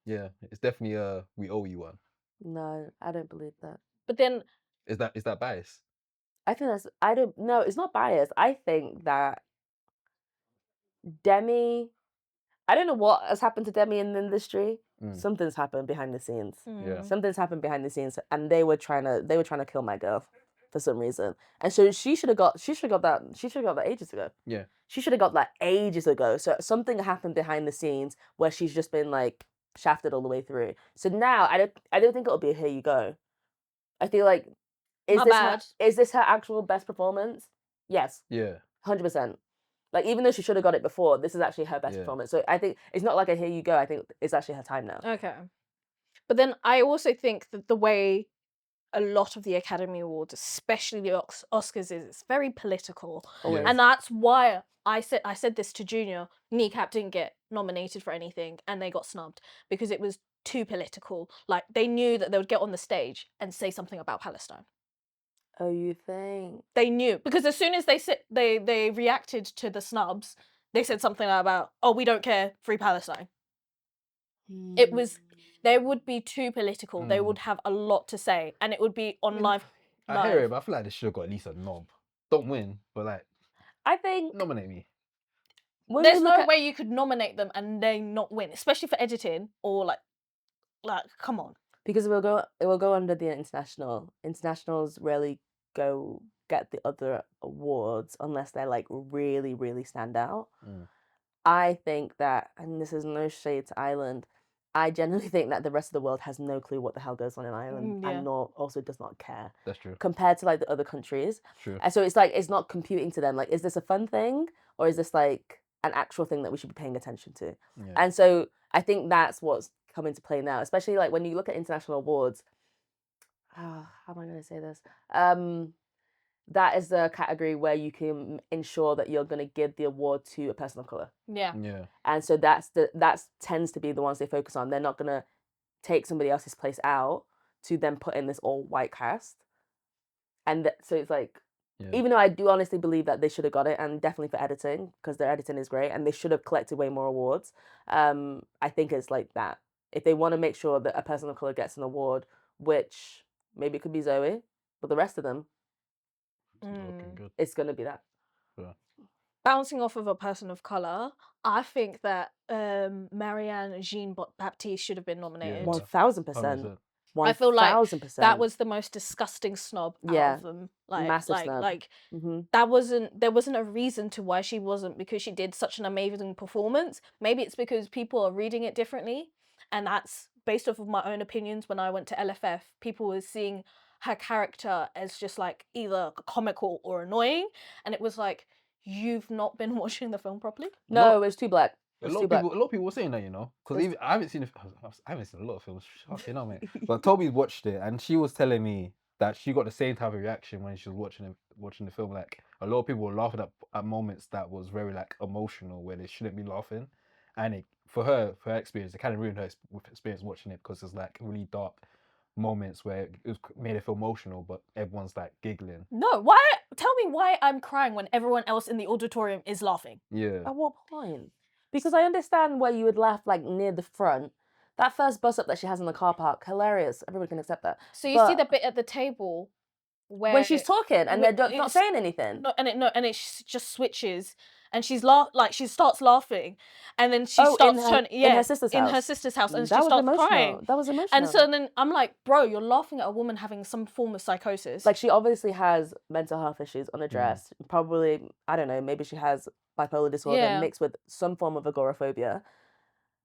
Yeah, it's definitely we owe you one. No, I don't believe that. But then Is that bias? I think that's. I don't. No, it's not biased. I think that Demi. I don't know what has happened to Demi in the industry. Something's happened behind the scenes. Yeah. Something's happened behind the scenes, and they were trying to kill my girl for some reason. And so she should have got that ages ago. Yeah. She should have got that ages ago. So something happened behind the scenes where she's just been like shafted all the way through. So now I don't think it'll be a here you go. I feel like Not bad. is this her actual best performance? Yes. Yeah. 100%. Like, even though she should have got it before, this is actually her best Yeah. performance. So I think it's not like a here you go. I think it's actually her time now. Okay. But then I also think that the way a lot of the Academy Awards, especially the Oscars, is it's very political. Always. And that's why I said this to Junior. Kneecap didn't get nominated for anything and they got snubbed because it was too political. Like, they knew that they would get on the stage and say something about Palestine. Oh, you think? They knew, because as soon as they reacted to the snubs, they said something about, oh, we don't care, free Palestine. It was, they would be too political. They would have a lot to say, and it would be on live. I hear it, but I feel like they should have got at least a knob. Don't win, but like, I think nominate me. when There's you no look at, way you could nominate them and they not win, especially for editing or like come on. because it will go under the international. Internationals rarely go get the other awards unless they're like really, really stand out. I think that, and this is no shade to Ireland, I genuinely think that the rest of the world has no clue what the hell goes on in Ireland Yeah. and nor also does not care That's true. compared to like the other countries. True. And so it's like, it's not computing to them. Like, is this a fun thing or is this like an actual thing that we should be paying attention to? Yeah. And so I think that's what's come into play now, especially like when you look at international awards. How am I going to say this? That is the category where you can ensure that you're going to give the award to a person of color. Yeah. Yeah. And so that tends to be the ones they focus on. They're not going to take somebody else's place out to then put in this all white cast. And so it's like, even though I do honestly believe that they should have got it, and definitely for editing, because their editing is great and they should have collected way more awards. I think it's like that. If they want to make sure that a person of color gets an award, which maybe it could be Zoe, but the rest of them, Looking good. it's going to be that. Yeah. Bouncing off of a person of color, I think that Marianne Jean Baptiste should have been nominated. 1000%. 100%. I feel like 1000%. that was the most disgusting snub out of them. Like, Massive snub. There wasn't a reason to why she wasn't, because she did such an amazing performance. Maybe it's because people are reading it differently, and that's based off of my own opinions. When I went to LFF, people were seeing her character as just like either comical or annoying, and it was like, you've not been watching the film properly. No, it was too black. A lot of people were saying that, you know, because I haven't seen a lot of films. Fucking hell, mate. But Toby watched it, and she was telling me that she got the same type of reaction when she was watching the film. Like, a lot of people were laughing at moments that was very like emotional, where they shouldn't be laughing, and for her experience, it kind of ruined her experience watching it, because it's like really dark moments where it made her feel emotional, but everyone's like giggling. No, why? Tell me why I'm crying when everyone else in the auditorium is laughing. Yeah. At what point? Because I understand where you would laugh like near the front. That first bus up that she has in the car park, hilarious. Everybody can accept that. So you see the bit at the table where when she's talking and they're not saying anything. And it just switches, and she starts laughing, and then she starts turning in her sister's house. In her sister's house, and that she was starts emotional. crying. That was emotional. And so then I'm like, bro, you're laughing at a woman having some form of psychosis. Like, she obviously has mental health issues unaddressed. Probably, I don't know, maybe she has bipolar disorder mixed with some form of agoraphobia.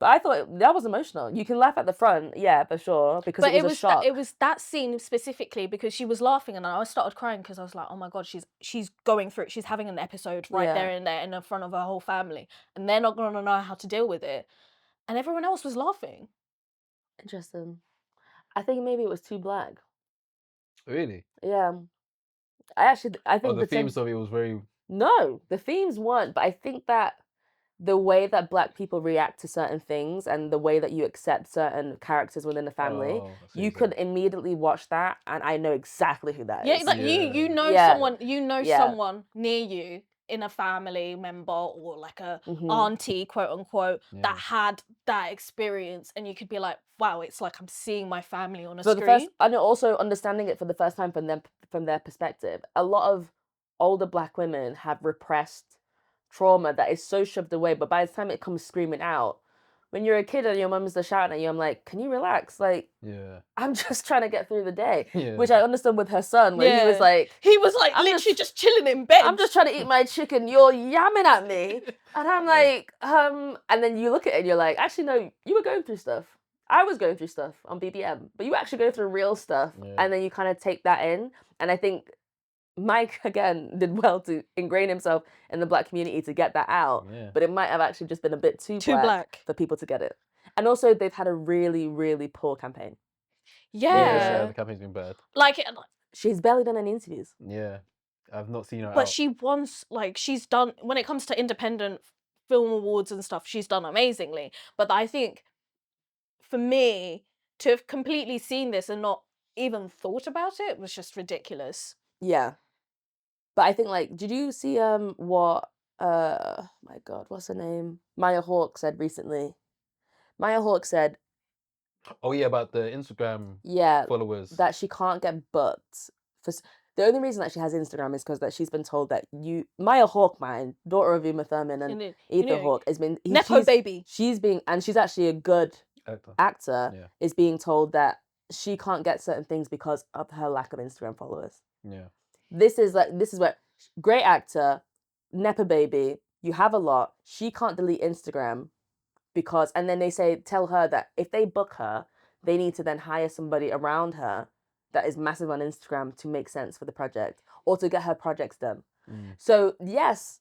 But I thought that was emotional. You can laugh at the front, yeah, for sure, because it was a shock. It was that scene specifically because she was laughing, and I started crying because I was like, oh my god, she's going through it. She's having an episode there in front of her whole family, and they're not going to know how to deal with it. And everyone else was laughing. Interesting. I think maybe it was too black. Really? Yeah. I think the themes of it was very... No, the themes weren't, but I think that the way that black people react to certain things and the way that you accept certain characters within the family, you could immediately watch that, and I know exactly who that is. Yeah, like you know someone near you in a family member or like a auntie, quote unquote, that had that experience, and you could be like, wow, it's like I'm seeing my family on a screen. And also understanding it for the first time from their perspective. A lot of older black women have repressed trauma that is so shoved away, but by the time it comes screaming out, when you're a kid and your mum's shouting at you, I'm like, can you relax? Like, I'm just trying to get through the day. Which I understand with her son, where he was like literally just chilling in bed. I'm just trying to eat my chicken, you're yamming at me. And I'm like, and then you look at it and you're like, actually no, you were going through stuff. I was going through stuff on BBM, but you actually go through real stuff. And then you kind of take that in. And I think Mike again did well to ingrain himself in the black community to get that out, Yeah. but it might have actually just been a bit too Too black. for people to get it. And also, they've had a really, really poor campaign. Yeah. The campaign's been bad. Like, She's barely done any interviews. Yeah, I've not seen her but out. she wants, like, she's done, when it comes to independent film awards and stuff, she's done amazingly. But I think, for me, to have completely seen this and not even thought about it was just ridiculous. Yeah. But I think, like, did you see what my God, what's her name? Maya Hawke said recently. Maya Hawke said, Oh yeah, about the Instagram yeah, followers. that she can't get booked for the only reason that she has Instagram is because that she's been told that Maya Hawke, daughter of Uma Thurman and Ethan Hawke, has been Nepo baby. She's being, and she's actually a good actor, Yeah. is being told that she can't get certain things because of her lack of Instagram followers. Yeah. This is where great actor, Nepo baby, you have a lot. She can't delete Instagram because, and then they tell her that if they book her, they need to then hire somebody around her that is massive on Instagram to make sense for the project or to get her projects done. So yes,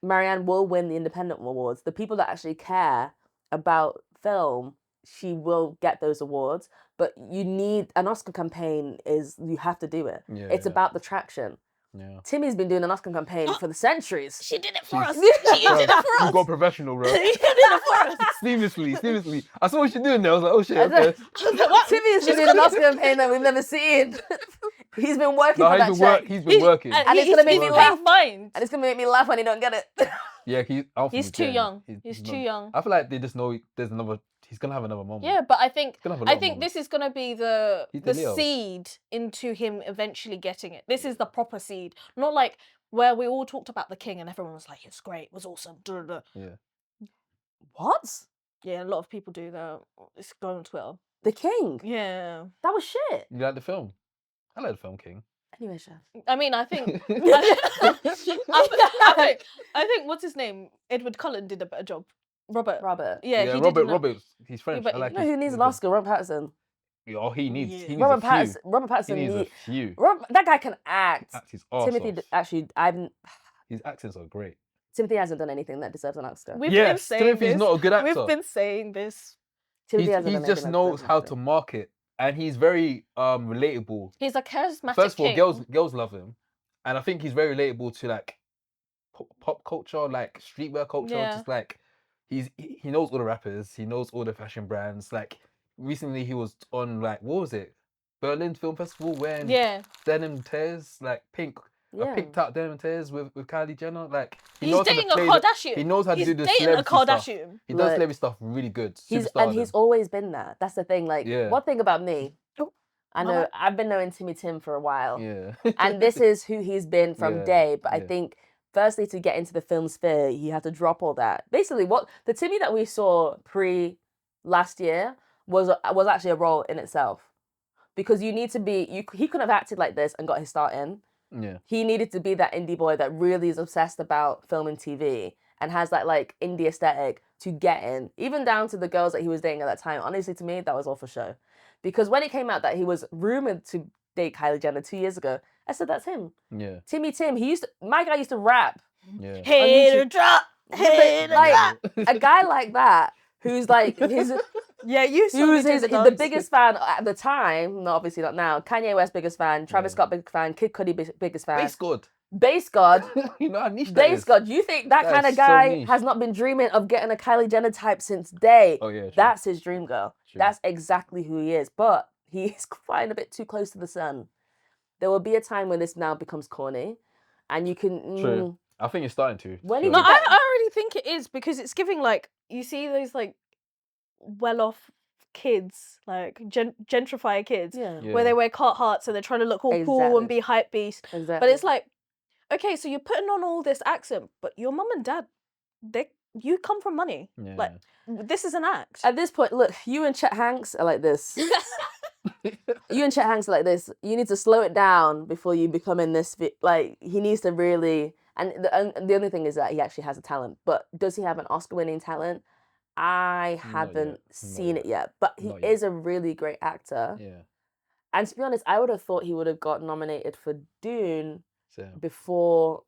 Marianne will win the independent awards. The people that actually care about film, she will get those awards. But you need an Oscar campaign. You have to do it. Yeah, it's about the traction. Yeah. Timmy's been doing an Oscar campaign for the centuries. She did it for us. She did it for us. You got professional, bro. She did it for us. Seamlessly. I saw what she doing there. I was like, oh shit. Okay. Timmy's been doing an Oscar campaign that we've never seen. He's been working for that check. He's been working. And it's gonna make me laugh. And it's gonna make me laugh when he don't get it. Yeah, he's too young. He's too young. I feel like they just know there's another. He's gonna have another moment. Yeah, but I think moments. this is gonna be the Leo. seed into him eventually getting it. This is the proper seed, not like where we all talked about The King and everyone was like, "It's great, it was awesome." Yeah. What? Yeah, a lot of people do that. It's going on Twitter. The King. Yeah, that was shit. You like the film? I like the film King. Anyway, Chef. I mean, I think I think what's his name? Edward Cullen did a better job. Robert. Yeah, he Robert. He's French. but I like. You know who needs an Oscar? Robert Pattinson. Oh, he needs. Yeah. He needs Robert a few. Robert Pattinson. He needs a few. That guy can act. His arse Timothy off. actually, His accents are great. Timothy hasn't done anything that deserves an Oscar. We've been saying Timothy's this. not a good actor. We've been saying this. Timothy hasn't He done just anything that knows deserves an how Oscar. to market, and he's very relatable. He's a charismatic First of all, king. girls love him, and I think he's very relatable to like pop culture, like streetwear culture. Yeah. Just like he knows all the rappers, he knows all the fashion brands. Like recently, he was on like what was it, Berlin Film Festival wearing denim tears, like pink. Yeah. I picked out denim tears with Kylie Jenner. Like He's dating a Kardashian. He knows how to do the dating a celebrity stuff. Kardashian. He does celebrity stuff really good. He's Superstardom. always been that. That's the thing. Like one thing about me, I know Mama. I've been knowing Timmy Tim for a while. Yeah. And this is who he's been from Yeah, day. But I think firstly to get into the film sphere, he had to drop all that. Basically, what the Timmy that we saw last year was actually a role in itself. Because you need to be he couldn't have acted like this and got his start in. Yeah. He needed to be that indie boy that really is obsessed about film and TV and has that like indie aesthetic to get in. Even down to the girls that he was dating at that time. Honestly, to me, that was all for show. Because when it came out that he was rumored to date Kylie Jenner 2 years ago, I said that's him. Yeah. Timmy Tim. My guy used to rap. Yeah. Hater drop. Hater drop. A guy like that who's like the biggest fan at the time, obviously not now. Kanye West biggest fan, Travis Scott biggest fan, Kid Cudi biggest fan. Base God. You know how niche that Base is. God. You think that kind of is guy so niche. has not been dreaming of getting a Kylie Jenner type since day? Oh yeah. True. That's his dream girl. True. That's exactly who he is. But he's flying a bit too close to the sun. There will be a time when this now becomes corny, and you can. True. I think it's starting to. No, I already think it is because it's giving like you see those like well-off kids, like gentrifier kids, where they wear Carhartts and they're trying to look all cool and be hype beast. Exactly. But it's like, okay, so you're putting on all this accent, but your mum and dad, you come from money. Yeah. Like this is an act. At this point, look, you and Chet Hanks are like this. You and Chet Hanks are like this. You need to slow it down before you become in this. Like he needs to really. And the only thing is that he actually has a talent. But does he have an Oscar-winning talent? I haven't seen it yet. But he is a really great actor. Yeah. And to be honest, I would have thought he would have got nominated for Dune Same. before.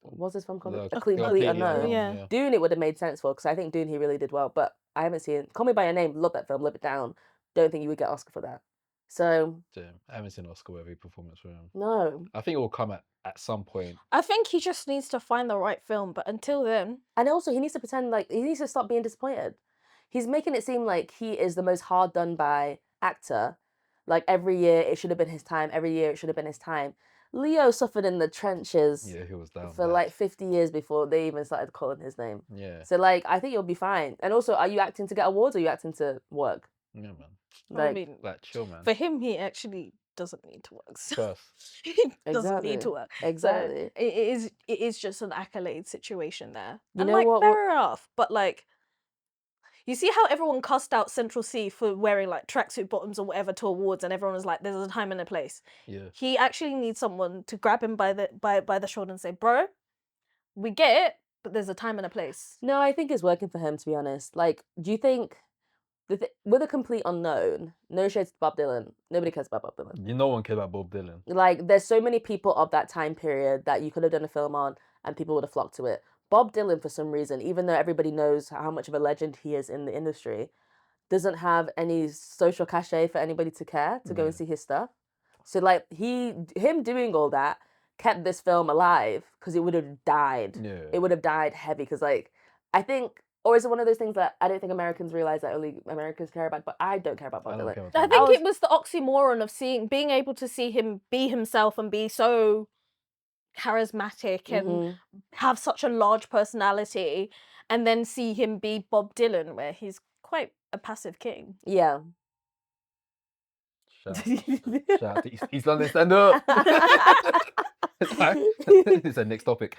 What's this film called? The Completely Unknown. Yeah. Dune, it would have made sense for, because I think Dune he really did well. But I haven't seen Call Me by Your Name. Love that film. Love it down. Don't think you would get Oscar for that. So Same. I haven't seen Oscar-worthy performance for him. no. I think it will come at some point. I think he just needs to find the right film, but until then, And also, he needs to pretend like he needs to stop being disappointed. He's making it seem like he is the most hard done by actor. Like every year it should have been his time. Every year it should have been his time. Leo suffered in the trenches Yeah, he was down for bad. like 50 years before they even started calling his name. Yeah. So like, I think you'll be fine. And also, are you acting to get awards or are you acting to work? Yeah, man. I Like, mean, Like, chill, man. for him, he actually doesn't need to work. So First. he doesn't Exactly. need to work. Exactly. So it is just an accolade situation there. You And know like, what- fair enough. But like, you see how everyone cussed out Central C for wearing like tracksuit bottoms or whatever to awards, and everyone was like, "There's a time and a place." Yeah. He actually needs someone to grab him by the shoulder and say, "Bro, we get it, but there's a time and a place." No, I think it's working for him, to be honest. Like, do you think with a complete unknown, no shades to Bob Dylan, nobody cares about Bob Dylan. No one cared about Bob Dylan. Like, there's so many people of that time period that you could have done a film on and people would have flocked to it. Bob Dylan, for some reason, even though everybody knows how much of a legend he is in the industry, doesn't have any social cachet for anybody to care to go and see his stuff. So like him doing all that kept this film alive, because it would have died. Yeah. It would have died heavy, because like I think, or is it one of those things that I don't think Americans realize that only Americans care about, but I don't care about I Bob don't Dylan. care about I Bob think was- it was the oxymoron of being able to see him be himself and be so charismatic and Mhm. have such a large personality, and then see him be Bob Dylan, where he's quite a passive king. Yeah. Shout out to East London stand up. It's the next topic.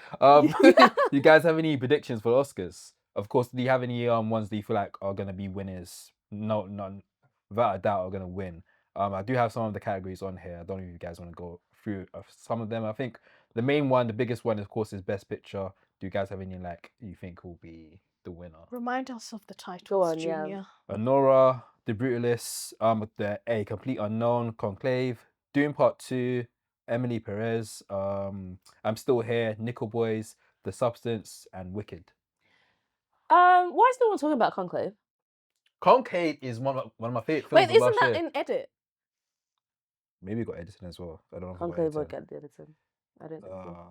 You guys have any predictions for the Oscars? Of course, do you have any ones that you feel like are gonna be winners? No, none, without a doubt, are gonna win. I do have some of the categories on here. I don't know if you guys want to go through some of them. I think the main one, the biggest one, of course, is Best Picture. Do you guys have any like you think will be the winner? Remind us of the titles, on, yeah. Junior. Honora, The Brutalist, the A Complete Unknown, Conclave, Dune Part 2, Emily Perez, I'm Still Here, Nickel Boys, The Substance, and Wicked. Why is no one talking about Conclave? Conclave is one of my favorite films Wait, of isn't last that year. in edit? Maybe it got edited as well. I don't know. If it got Conclave won't edited. get the editing. I don't think so.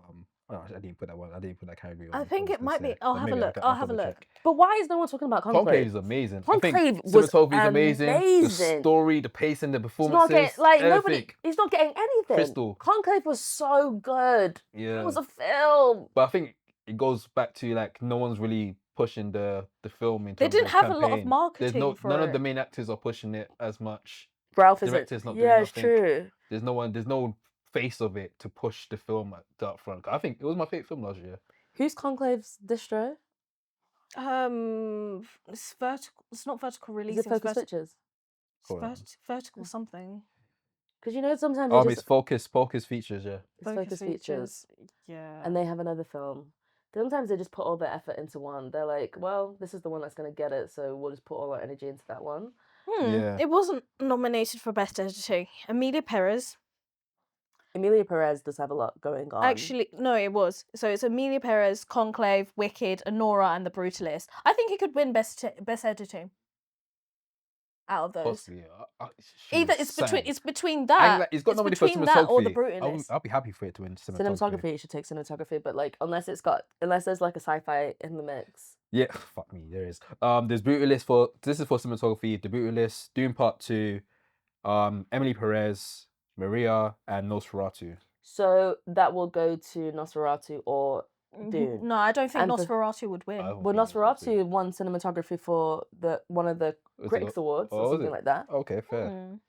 Oh, I didn't put that one. I didn't put that category on. I think was it gonna might be. say, I'll but have a maybe look. can- I'll have a double look. check. But why is no one talking about Conclave Conclave? is amazing. Conclave I think was cinematography is amazing. The amazing. story, the pacing, the He's performances, not getting like nobody. everything. He's not getting anything. Crystal. Conclave was so good. Yeah. It was a film. But I think it goes back to like no one's really pushing the film in They terms didn't of have a lot of campaign. marketing There's for none of it. the main actors are pushing it as much. Ralph is Director's not doing Yeah, it's nothing. true. There's no face of it to push the film up front. I think it was my favorite film last year. Who's Conclave's distro? It's vertical. It's not vertical release. Is it Focus Pictures? Hold on. Vertical something. Because you know sometimes It's Focus Features, yeah. it's Focus Features, Yeah. and they have another film. Sometimes they just put all their effort into one. They're like, well, this is the one that's gonna get it, so we'll just put all our energy into that one. Yeah. It wasn't nominated for best editing. Emilia Perez. Emilia Perez does have a lot going on. Actually, no, it was. So it's Emilia Perez, Conclave, Wicked, Honora, and The Brutalist. I think it could win best editing. Out of those, Possibly. either it's between that. It's got it's nobody for between that or The cinematography. Brutalist. I'll be happy for it to win cinematography. cinematography, you should take cinematography, but like unless there's like a sci-fi in the mix. Yeah, fuck me, there is. There's this is for cinematography, The Brutalist, Dune Part 2, Emily Perez, Maria, and Nosferatu. So that will go to Nosferatu or Dune. No, I don't think And Nosferatu would win. I don't Well, think Nosferatu. Nosferatu won cinematography for one of the Was it Critics go- Awards Oh, or was something it? like that. Okay, fair. Mm.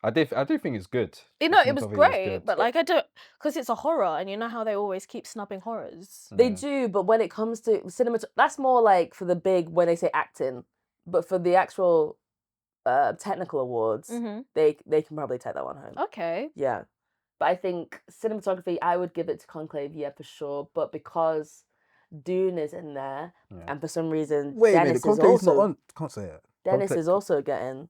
I do think it's good. You The know, it was cinematography great, good. but like I don't, because it's a horror, and you know how they always keep snubbing horrors. They Yeah. do, but when it comes to that's more like for the big when they say acting. But for the actual technical awards, Mm-hmm. they can probably take that one home. Okay. Yeah. But I think cinematography, I would give it to Conclave, yeah, for sure. But because Dune is in there, Yeah. and for some reason Wait a minute, Dennis is Conclave's also not on. Can't say it. Dennis Conclave- is also getting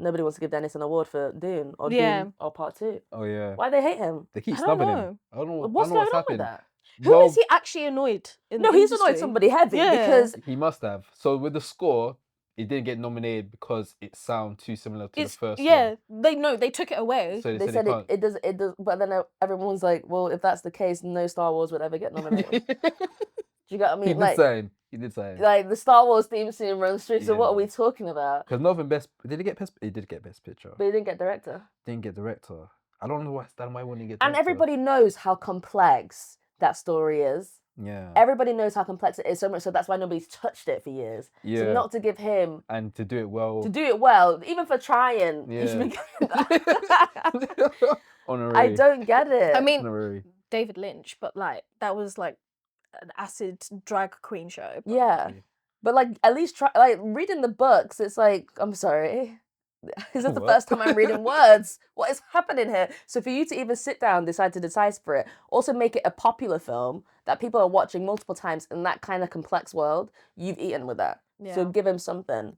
nobody wants to give Dennis an award for Dune or Yeah. Dune or Part 2. Oh yeah. Why they hate him? They keep I don't snubbing him. know. I don't know. What's I don't know going on with happened. that? Who is he actually annoyed in No, the he's industry? annoyed somebody heavy Yeah. because He must have. So with the score, it didn't get nominated because it sounds too similar to It's the first yeah. one. They took it away. So they said said they can't. it does, but then everyone's like, well, if that's the case, no Star Wars would ever get nominated. Do you get what I He mean? did say. He did say. Like the Star Wars theme tune runs through. So what are Yeah. we talking about? Because Northern Best. Did he get best? He did get best picture. But he didn't get director. Didn't get director. I don't know why wouldn't he get. And Director. everybody knows how complex that story is. Yeah. Everybody knows how complex it is so much, so that's why nobody's touched it for years. Yeah. So not to give him And to do it well. even for trying, you should be getting that. Honorary. I don't get it. I mean, Honorary. David Lynch, but like that was like an acid drag queen show. But yeah, but like at least try like reading the books. It's like I'm sorry. This is the What? first time I'm reading words. What is happening here? So for you to even sit down, decide to decipher it, also make it a popular film that people are watching multiple times in that kind of complex world, you've eaten with that. So Yeah. give him something.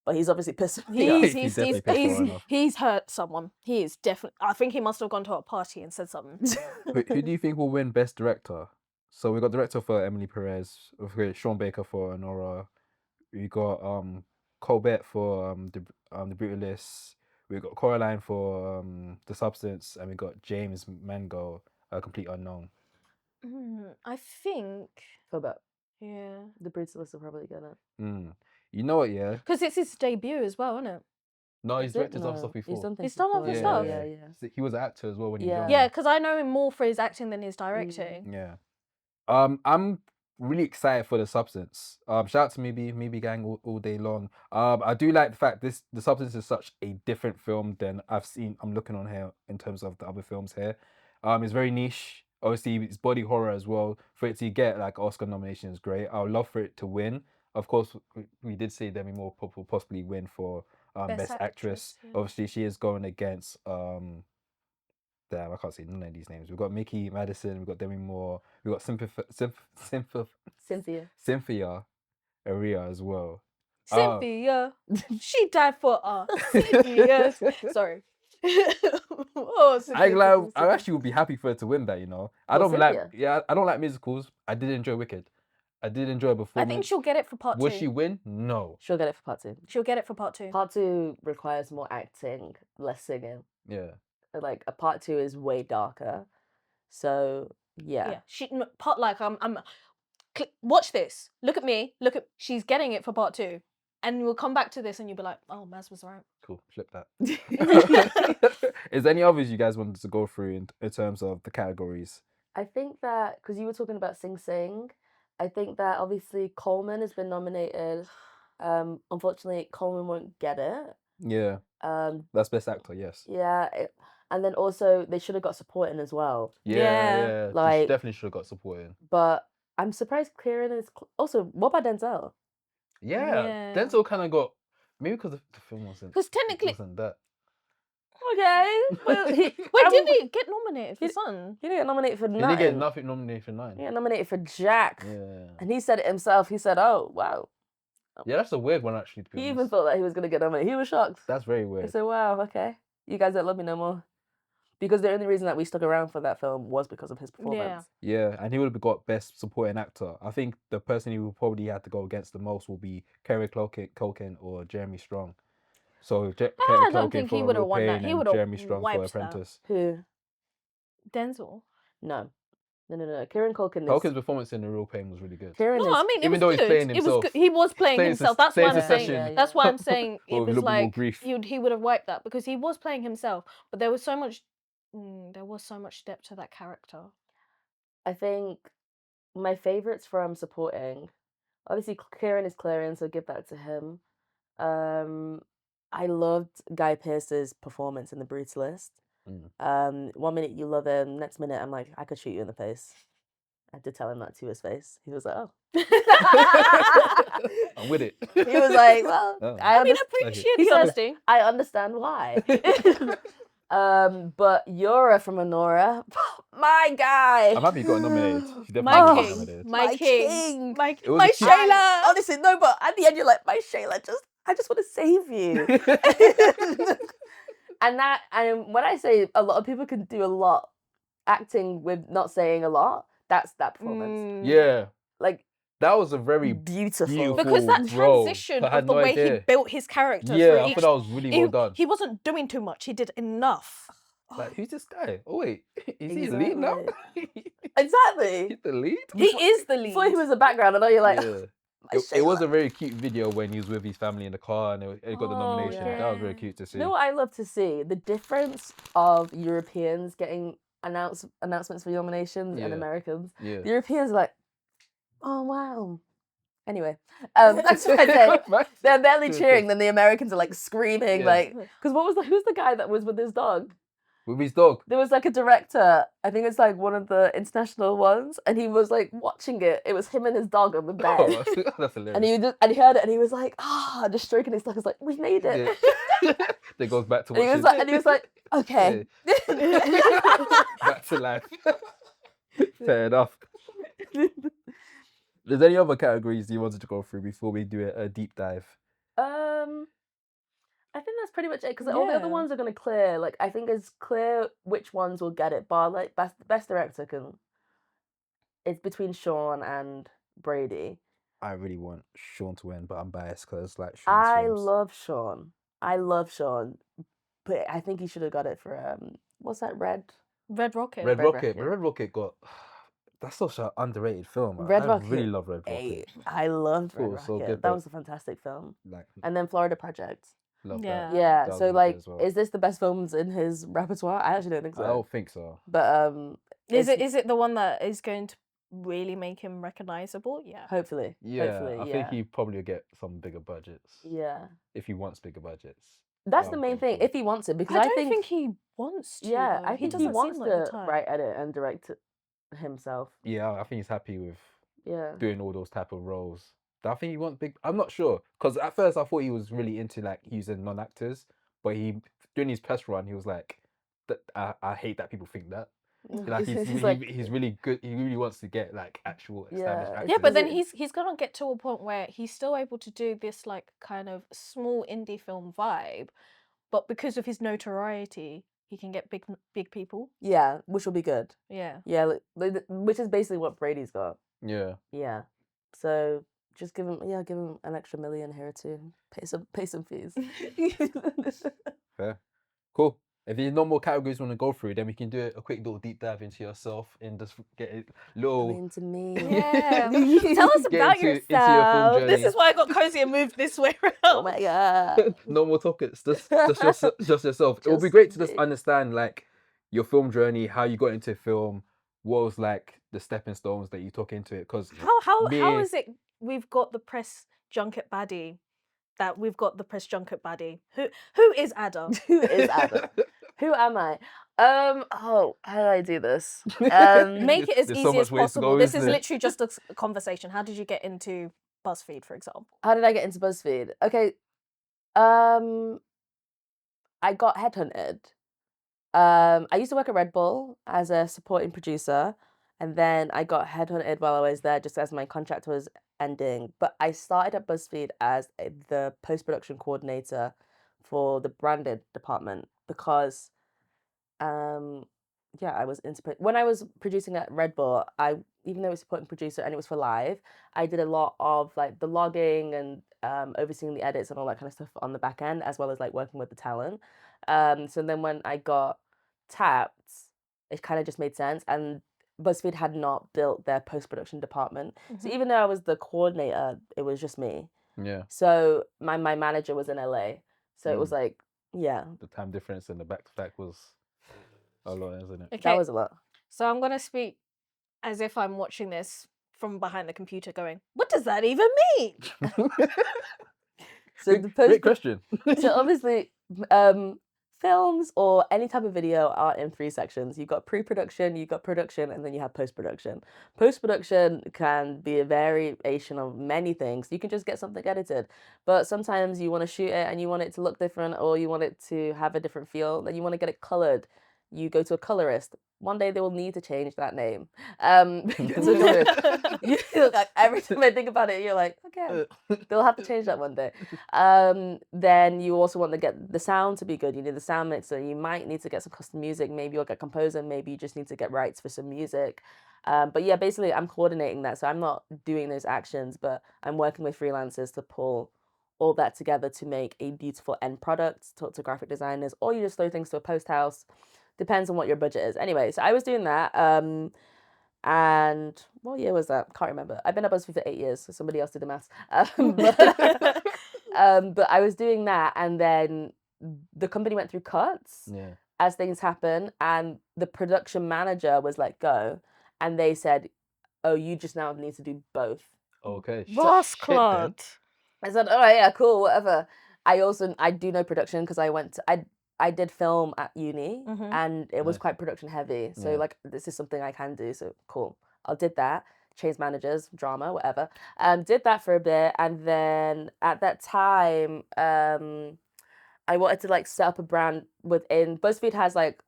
But he's obviously pissed. He's definitely pissed off. He's hurt someone. He is definitely. I think he must have gone to a party and said something. Who do you think will win Best Director? So we got director for Emily Perez, we've got Sean Baker for Honora, we got Colbert for the Brutalist, we got Coraline for The Substance, and we got James Mango, Complete Unknown. I think. For about Yeah. the Brutalist will probably get it. You know what? Yeah. Because it's his debut as well, isn't it? No, he's Is it? directed other No, stuff before. He's done, He's done other before. stuff. Yeah. He was an actor as well when he Yeah. joined. Yeah, because I know him more for his acting than his directing. Yeah. I'm really excited for The Substance. Shout out to Maybe Gang all day long. I do like the fact The Substance is such a different film than I'm looking on here in terms of the other films here. It's very niche. Obviously, it's body horror as well. For it to get like Oscar nomination is great. I would love for it to win. Of course, we did say Demi Moore will possibly win for Best Actress. Yeah. Obviously, she is going against damn, I can't say none of these names. We've got Mickey Madison, we've got Demi Moore, we've got Cynthia Aria as well. Cynthia, she died for us. Cynthia. Sorry. I actually would be happy for her to win that. You know, I don't Cynthia? I don't like musicals. I did enjoy Wicked. I did enjoy a performance. I think she'll get it for part 2. Would she win? No. She'll get it for part 2. She'll get it for part 2. Part 2 requires more acting, less singing. Yeah. Like a part 2 is way darker. So yeah. Part like watch this. Look at me. She's getting it for part 2. And we'll come back to this and you'll be like, oh, Maz was right. Cool. Flip that. Is there any others you guys wanted to go through in terms of the categories? I think that because you were talking about Sing Sing, I think that obviously Coleman has been nominated. Unfortunately, Coleman won't get it. Yeah. That's Best Actor, yes. Yeah, and then also they should have got supporting as well. Yeah. Like, definitely should have got supporting. But I'm surprised Kieran is also. What about Denzel? Yeah. Denzel kind of got maybe because the film wasn't. Because technically, wasn't that. Okay. Well, wait, didn't he get nominated for Son? He didn't get nominated for He nothing. didn't get nothing nominated for 9. He got nominated for Jack. Yeah. And he said it himself. He said, "Oh wow." Yeah, that's a weird one actually. To be He honest. even thought that he was gonna get nominated. He was shocked. That's very He weird. said, "Wow, okay, you guys don't love me no more." Because the only reason that we stuck around for that film was because of his performance. Yeah, and he would have got Best Supporting Actor. I think the person he would probably have to go against the most will be Kerry Culkin or Jeremy Strong. So Kerry I don't Culkin think for he would have Real won that. Pain He and would have Jeremy Strong for wiped that. Apprentice. Who? Denzel. No. Kieran Culkin. Culkin's performance in The Real Pain was really good. Kieran No, is. I mean, it even was though he's good. playing It was himself. good. He was playing Saying himself. it's That's a- why saying I'm it's a saying. session. That's why I'm saying Or it a was little bit more like grief. he would have wiped that because he was playing himself, but there was so much. There was so much depth to that character. I think my favorites from supporting, obviously Kieran is Kieran, so give that to him. I loved Guy Pearce's performance in The Brutalist. 1 minute you love him, next minute I'm like, I could shoot you in the face. I had to tell him that to his face. He was like, oh. I'm with it. He was like, well, Oh. I mean, I understand. appreciate He the said, honesty. I understand why. But Yura from Honora, my guy. I'm happy he got nominated. He definitely My got king, nominated. my My king, king. my It was my a cute- Shayla. Honestly, no, but at the end you're like, my Shayla just I just want to save you. And when I say a lot of people can do a lot acting with not saying a lot, that's that performance. Yeah, Like that was a very beautiful. Because that role. transition I had of the no way he idea. built his character Yeah, through I each, thought that was really well done. he wasn't doing too much. He did enough. Like, who's this guy? Oh wait, is he the Exactly. lead now? Exactly. He's the lead. He is the lead. Before he was the background, I know you're like, Yeah. "My It was Shayla." a very cute video when he was with his family in the car and it got the Oh, nomination. That was very yeah. cute to see. You know what I love to see? The difference of Europeans getting announcements for nominations and Yeah. Americans. Yeah. The Europeans are like, oh wow. Anyway, that's what I say. They're barely cheering, then the Americans are like screaming, Yeah. like, because who's the guy that was with his dog? With his dog. There was like a director, I think it's like one of the international ones, and he was like watching it. It was him and his dog on the bed. Oh, that's hilarious. And he heard it and he was like, just stroking his dog. He was like, we made it. Yeah. That goes back to And he watching. was like, okay. Back to life. Fair enough. There's any other categories you wanted to go through before we do a deep dive? I think that's pretty much it because all the other ones are gonna clear. Like I think it's clear which ones will get it. Bar like best director can. It's between Sean and Brady. I really want Sean to win, but I'm biased because like Sean's I films. love Sean. I love Sean, but I think he should have got it for what's that Red Rocket. Red Red Rocket. Rocket. But Red Rocket got. That's such an underrated film. Red I Rocket. really love Red Hey, Rocket. I loved Thought it Red was so Rocket. good, That but- was a fantastic film. Like, And then Florida Project. love Yeah. that. Yeah. that was So really good like, as well. is this the best films in his repertoire? I actually don't think so. I don't think so. But Is it's- it the one that is going to really make him recognizable? Yeah. hopefully. Yeah, Hopefully, I think he probably will get some bigger budgets Yeah. if he wants bigger budgets. That's Yeah, the I'm main going thing. for it. If he wants it, because I I don't think, think he wants to. yeah, though. I think he doesn't wants seem like the to type. write, edit, and direct it himself. Yeah, I think he's happy with Yeah. doing all those type of roles. I think he wants big. I'm not sure because at first I thought he was really into like using non-actors, but he during his press run he was like, I hate that people think that. Like he's really good. He really wants to get like actual established Yeah. actors. Yeah, but then Is he's gonna get to a point where he's still able to do this like kind of small indie film vibe, but because of his notoriety, he can get big people. Yeah, which will be good. Yeah. Yeah, which is basically what Brady's got. Yeah. Yeah. So just give him an extra $1 million here to pay some fees. Fair. Cool. If there's no more categories we want to go through, then we can do a quick little deep dive into yourself and just get a little. Into me. Yeah. Tell us Get about into your film yourself. journey. This is why I got cozy and moved this way around. Oh my god. No more topics. Just yourself. It would be Just great to just me. understand like your film journey, how you got into film, what was like the stepping stones that you took into it. Because How Me- is it we've got the press junket baddie? That we've got the press junket baddie. Who is Ada? Who is Adam? Who am I? How do I do this? Make it as There's so easy much as ways to possible. go, This isn't is it? literally just a conversation. How did you get into BuzzFeed, for example? How did I get into BuzzFeed? Okay. I got headhunted. I used to work at Red Bull as a supporting producer, and then I got headhunted while I was there just as my contract was ending. But I started at BuzzFeed as the post-production coordinator for the branded department because I was when I was producing at Red Bull, even though it was supporting producer and it was for live, I did a lot of like the logging and overseeing the edits and all that kind of stuff on the back end, as well as like working with the talent. So then when I got tapped, it kind of just made sense. And BuzzFeed had not built their post-production department. So even though I was the coordinator, it was just me. Yeah. So my manager was in LA. So it was like, yeah, The time difference and the back to back was a lot, isn't it? Okay. that was a lot. So I'm gonna speak as if I'm watching this from behind the computer, going, "What does that even mean?" So Great question. So obviously, films or any type of video are in 3 sections. You've got pre-production, you've got production, and then you have post-production. Post-production can be a variation of many things. You can just get something edited, but sometimes you want to shoot it and you want it to look different, or you want it to have a different feel, then you want to get it colored. you go to a colorist. One day they will need to change that name. Because of like, every time I think about it, you're like, okay, they'll have to change that one day. Then you also want to get the sound to be good. You need the sound mixer. You might need to get some custom music. Maybe you'll get composer. Maybe you just need to get rights for some music. But yeah, basically I'm coordinating that. So I'm not doing those actions, but I'm working with freelancers to pull all that together to make a beautiful end product, talk to graphic designers, or you just throw things to a post house. Depends on what your budget is. Anyway, so I was doing that. And what year was that? Can't remember. I've been at BuzzFeed for 8 years, so somebody else did the maths. But I was doing that, and then the company went through cuts as things happen, and the production manager was let go, and they said, "Oh, you just now need to do both." Okay. Rascal. I said, "All right, yeah, cool, whatever." I do know production because I did film at uni, and it was Nice. quite production heavy. So Yeah. like this is something I can do. So cool. I did that. Changed managers, drama, whatever. Did that for a bit, and then at that time, I wanted to like set up a brand within BuzzFeed has like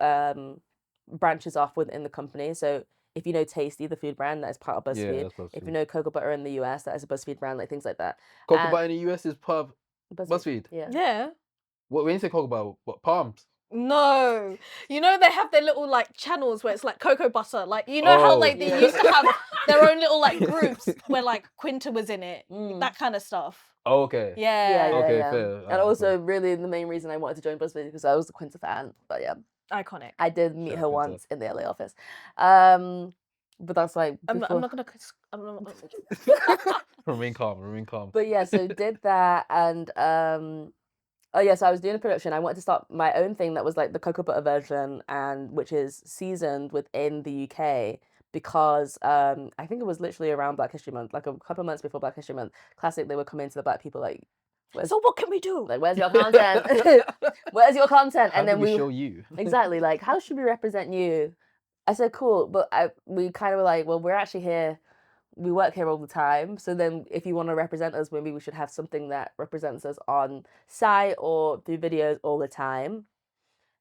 branches off within the company. So if you know Tasty, the food brand, that is part of Yeah, BuzzFeed. that's If you BuzzFeed. know Cocoa Butter in the US, that is a BuzzFeed brand, like things like that. Cocoa And- butter in the US is pub BuzzFeed. Yeah. Yeah. What when you say cocoa butter, what palms? No, you know they have their little like channels where it's like cocoa butter, like you know how Oh. like they Yeah. used to have their own little like groups where like Quinta was in it, that kind of stuff. Oh, okay. Yeah, Okay, yeah. fair. And Alright, also, really, the main reason I wanted to join BuzzFeed because I was a Quinta fan. But yeah, iconic. I did meet Shout her out Quinta. once in the LA office. But that's like I'm before. not gonna. I'm not. Remain calm, remain calm. But yeah, so did that, and oh yeah, so I was doing a production. I wanted to start my own thing that was like the cocoa butter version, and which is seasoned within the UK because I think it was literally around Black History Month, like a couple of months before Black History Month. Classic, they would come into the black people like, So what can we do? like, where's your content? Where's your content? How And do then we show you? exactly like, how should we represent you? I said, cool, but we kind of were like, well, we're actually here. We work here all the time. So then if you want to represent us, maybe we should have something that represents us on site or through videos all the time.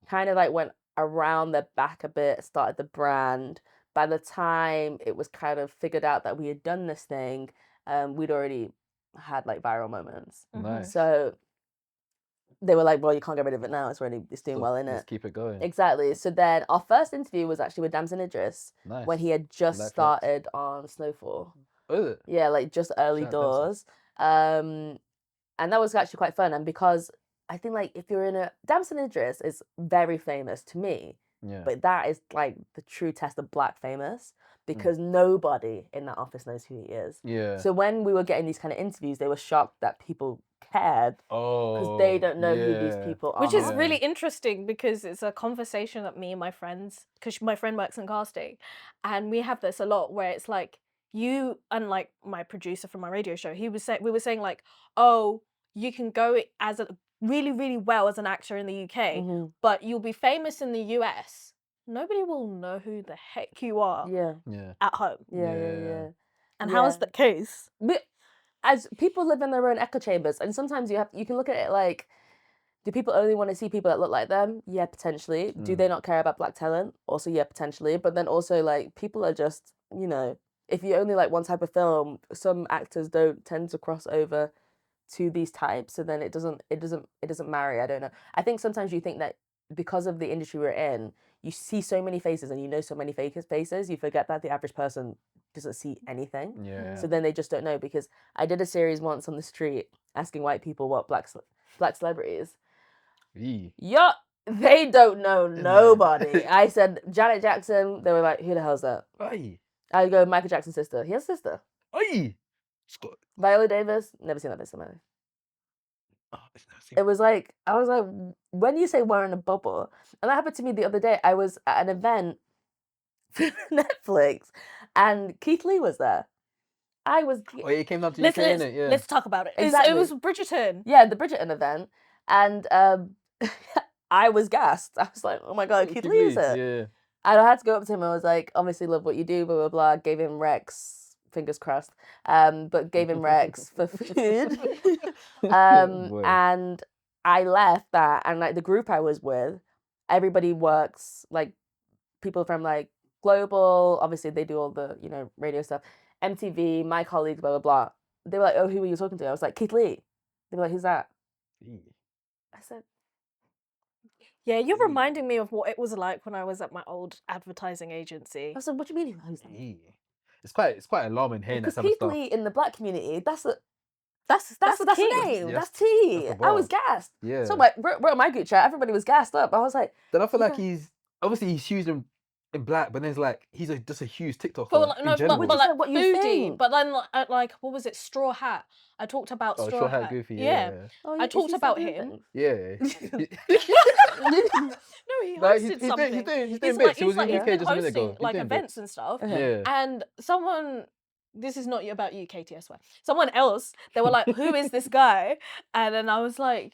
Kind of like went around the back a bit, started the brand. By the time it was kind of figured out that we had done this thing, we'd already had like viral moments. Nice. So they were like, well, you can't get rid of it now. It's doing So well in let's it. keep it going. Exactly. So then our first interview was actually with Damson Idris Nice. when he had just Live started on Snowfall. Oh, is it? Yeah, like just early Shout out doors. And that was actually quite fun. And because I think like if you're in a Damson Idris is very famous to me, Yeah. but that is like the true test of black famous because nobody in that office knows who he is. Yeah. So when we were getting these kind of interviews, they were shocked that people cared because they don't know who these people are. Which is really interesting because it's a conversation that me and my friends, because my friend works in casting, and we have this a lot where it's like you and like my producer from my radio show, we were saying like, oh, you can go as a really, really well as an actor in the UK, but you'll be famous in the US. Nobody will know who the heck you are at home. Yeah. And how is that case? As people live in their own echo chambers, and sometimes you can look at it like, do people only want to see people that look like them? Yeah, potentially. Do they not care about black talent? Also, yeah, potentially. But then also like people are just, if you only like one type of film, some actors don't tend to cross over to these types, so then it doesn't marry. I don't know. I think sometimes you think that because of the industry we're in, you see so many faces and you know so many faces, you forget that the average person doesn't see anything. Yeah. So then they just don't know, because I did a series once on the street asking white people what black celebrities. Yeah, they don't know nobody. I said Janet Jackson, they were like, who the hell's that? Aye. I go, Michael Jackson's sister. He has a sister. Aye. Viola Davis, never seen that bitch in my life. It was like, I was like, when you say we're in a bubble, and that happened to me the other day. I was at an event for Netflix, and Keith Lee was there. I was. Oh, yeah, it came down to UK, innit? Yeah. Let's talk about it. Exactly. It was Bridgerton. Yeah, the Bridgerton event, and I was gassed. I was like, oh my god, Keith Lee is it? Yeah. And I had to go up to him. I was like, obviously love what you do, blah blah blah. Gave him Rex, fingers crossed. But gave him Rex for food. Boy. And I left that, and like the group I was with, everybody works, like people from like Global, obviously they do all the, radio stuff, MTV, my colleagues, blah, blah, blah. They were like, oh, who were you talking to? I was like, Keith Lee. They were like, who's that? I said, Yeah, you're reminding me of what it was like when I was at my old advertising agency. I said, what do you mean? Who's that? It's quite alarming hearing that Because type of Keith stuff. Lee in the black community, that's the king. name. Yes, That's T. that's the I was boss. gassed. Yeah. So like, we're on my group chat. Everybody was gassed up. I was like, Then I feel You like guys- he's obviously he's huge in black, but then it's like he's just a huge TikToker But like, in no, general. but Which is like like what you foodie. think. But then like what was it? Straw Hat. I talked about Oh, Straw Straw Hat. Hat Goofy. Yeah. Oh, I is talked he about still doing him. things? Yeah. No, he Like, hosted he's something. doing He's bits. like, He was in he's UK been just a minute ago. hosting He's like doing events bits. and stuff. Yeah. And someone, this is not about you, Katie, I swear. Someone else, they were like, who is this guy? And then I was like,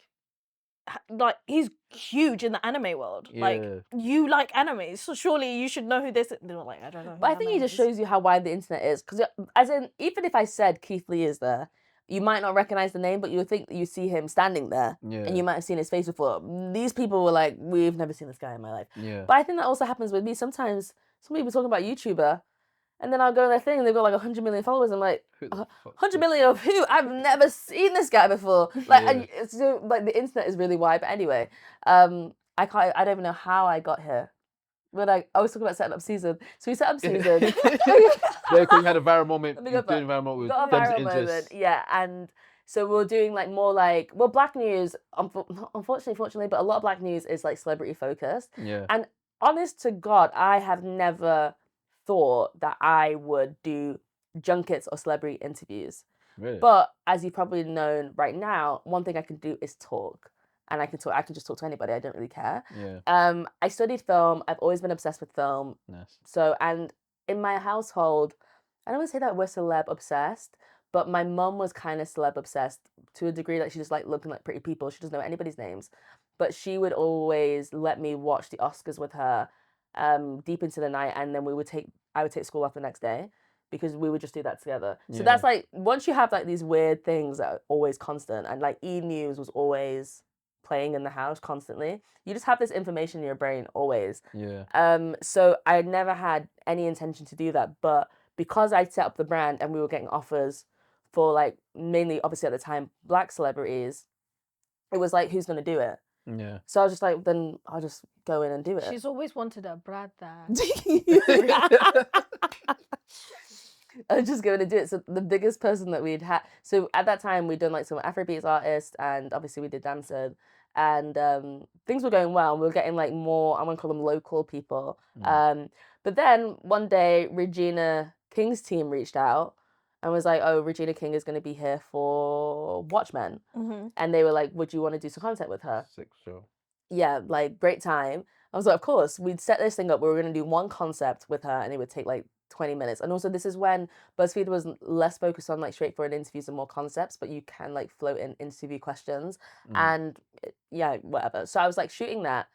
he's huge in the anime world. Like, Yeah. you like anime, so surely you should know who this is. They were like, I don't know. But I think it just shows you how wide the internet is. Because, as in, even if I said Keith Lee is there, you might not recognize the name, but you would think that you see him standing there, Yeah. and you might have seen his face before. These people were like, we've never seen this guy in my life. Yeah. But I think that also happens with me. Sometimes somebody will be talking about YouTuber, and then I'll go on their thing, and they've got like 100 million followers. I'm like, Who the fuck 100 million of who? I've never seen this guy before. Like, Yeah. so like the internet is really wide. But anyway, I don't even know how I got here. But I was talking about setting up season. So we set up season. Yeah, because you had a viral moment. Let me You go were doing back. a viral moment with Got a Dems viral Idris. moment, yeah, and so we're doing like more like, well, black news, unfortunately, fortunately, but a lot of black news is like celebrity focused. Yeah. And honest to God, I have never thought that I would do junkets or celebrity interviews. Really? But as you've probably known right now, one thing I can do is talk. And I can just talk to anybody. I don't really care. Yeah. I studied film. I've always been obsessed with film. Nice. So, and in my household, I don't want to say that we're celeb obsessed, but my mum was kind of celeb obsessed to a degree that she just like looking like pretty people. She doesn't know anybody's names, but she would always let me watch the Oscars with her, deep into the night, and then I would take school off the next day because we would just do that together. So Yeah. that's like, once you have like these weird things that are always constant, and like E! News was always playing in the house constantly, you just have this information in your brain always. Yeah. So I never had any intention to do that, but because I set up the brand and we were getting offers for like mainly, obviously at the time, black celebrities, it was like, who's gonna do it? Yeah. So I was just like, then I'll just go in and do it. She's always wanted a brother. I was just going to do it. So the biggest person that we'd had, so at that time we'd done like some Afrobeats artists, and obviously we did dancing, and things were going well. We were getting like more, I want to call them local people. But then one day Regina King's team reached out and was like, oh, Regina King is going to be here for Watchmen. And they were like, would you want to do some content with her? Sick show. Yeah, like great time. I was like, of course. We'd set this thing up. We were going to do one concept with her, and it would take like 20 minutes. And also, this is when BuzzFeed was less focused on like straightforward interviews and more concepts, but you can like float in interview questions and yeah, whatever. So I was like shooting that.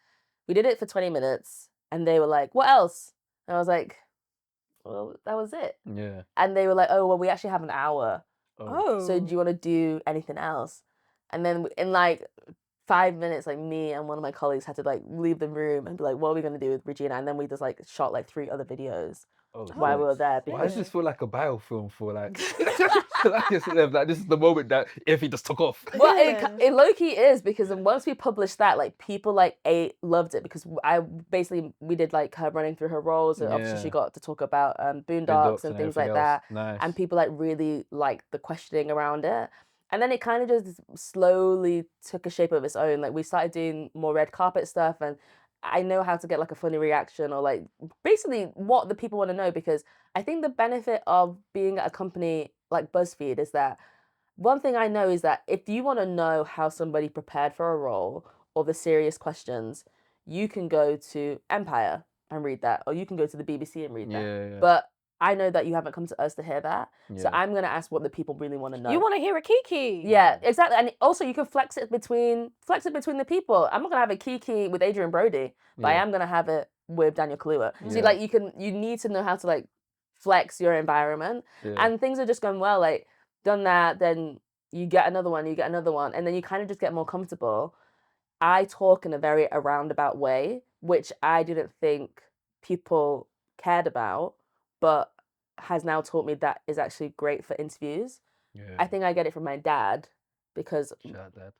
We did it for 20 minutes, and they were like, what else? And I was like, well, that was it. Yeah. And they were like, oh, well, we actually have an hour. Oh. So do you want to do anything else? And then in like 5 minutes, like me and one of my colleagues had to like leave the room and be like, what are we going to do with Regina? And then we just like shot like 3 other videos while we were there. Why does this feel like a biofilm for like, like this is the moment that if he just took off? Well, it low-key is, because once we published that, like people like loved it, because we did like her running through her roles, and obviously she got to talk about Boondocks and things like that. Nice. And people like really liked the questioning around it. And then it kind of just slowly took a shape of its own. Like we started doing more red carpet stuff, and I know how to get like a funny reaction, or like basically what the people want to know, because I think the benefit of being at a company like BuzzFeed is that one thing I know is that if you want to know how somebody prepared for a role or the serious questions, you can go to Empire and read that, or you can go to the BBC and read that. Yeah. But I know that you haven't come to us to hear that. So Yeah. I'm going to ask what the people really want to know. You want to hear a Kiki? Yeah, exactly. And also you can flex it between the people. I'm not going to have a Kiki with Adrian Brody, but I am going to have it with Daniel Kaluuya. See, like you need to know how to like flex your environment. And things are just going well. Like done that, then you get another one, and then you kind of just get more comfortable. I talk in a very roundabout way, which I didn't think people cared about, but has now taught me that is actually great for interviews. Yeah. I think I get it from my dad because Shout out Dad.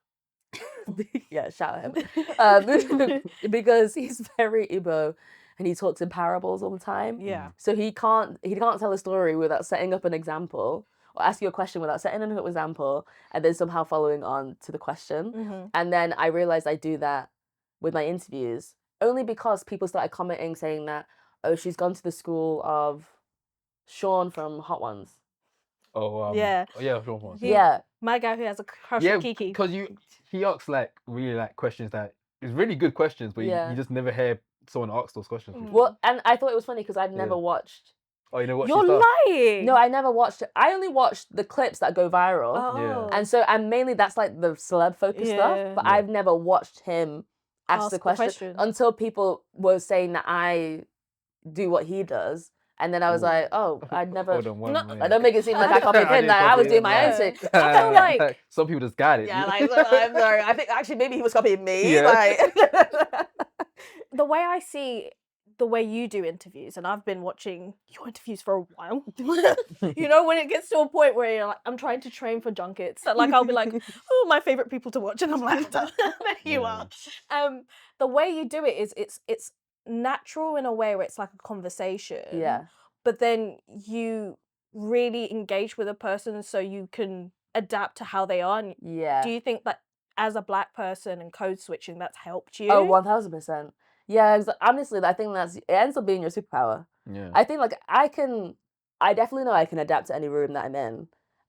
yeah, shout out him. Because he's very Igbo and he talks in parables all the time. Yeah. So he can't tell a story without setting up an example or ask you a question without setting up an example and then somehow following on to the question. Mhm. And then I realized I do that with my interviews only because people started commenting saying that, oh, she's gone to the school of Sean from Hot Ones. Oh, Yeah. Oh, yeah, sure. Once. He- Yeah. My guy who has a crush Yeah, on Kiki. because he asks like really like questions that is really good questions, but Yeah. you just never hear someone ask those questions before. Well, and I thought it was funny because I'd never Yeah. watched. Oh, you know what? You're lying. No, I never watched it. I only watched the clips that go viral. Oh. And so, and mainly that's like the celeb focus stuff, Yeah. but Yeah. I've never watched him ask Ask the the question question. until people were saying that I do what he does. And then I was Ooh. like, oh, I'd never. Hold on one No, minute. I don't make it seem like I copied I him, didn't like I copy was doing him, my yeah. own thing. I feel like- some people just got it. Yeah, like, so I'm sorry. I think actually maybe he was copying me. Yeah. Like, the way I see the way you do interviews, and I've been watching your interviews for a while. You know, when it gets to a point where you're like, I'm trying to train for junkets, so like I'll be like, oh, my favorite people to watch, and I'm like, there you are. The way you do it is it's natural in a way where it's like a conversation. yeah. But then you really engage with a person so you can adapt to how they are. And Yeah. do you think that as a Black person and code switching, that's helped you? Oh, 1000%. Yeah, honestly, I think it ends up being your superpower. Yeah. I think like I definitely know I can adapt to any room that I'm in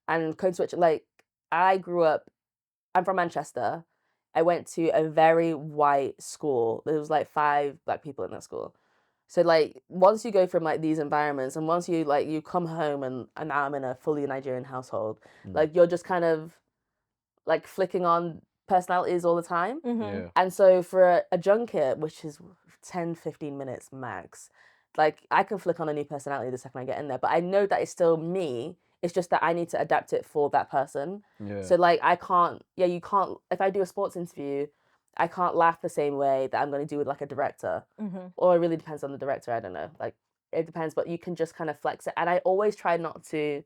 and code switch. Like I'm from Manchester. I went to a very white school. There was like 5 Black people in that school. So like once you go from like these environments and once you come home and now I'm in a fully Nigerian household, like you're just kind of like flicking on personalities all the time. Mhm. Yeah. And so for a junket, which is 10, 15 minutes max, like I can flick on a new personality the second I get in there. But I know that it's still me. It's just that I need to adapt it for that person. Yeah. So like you can't, if I do a sports interview, I can't laugh the same way that I'm going to do with like a director. Mhm. Or it really depends on the director. I don't know. Like it depends, but you can just kind of flex it. And I always try not to,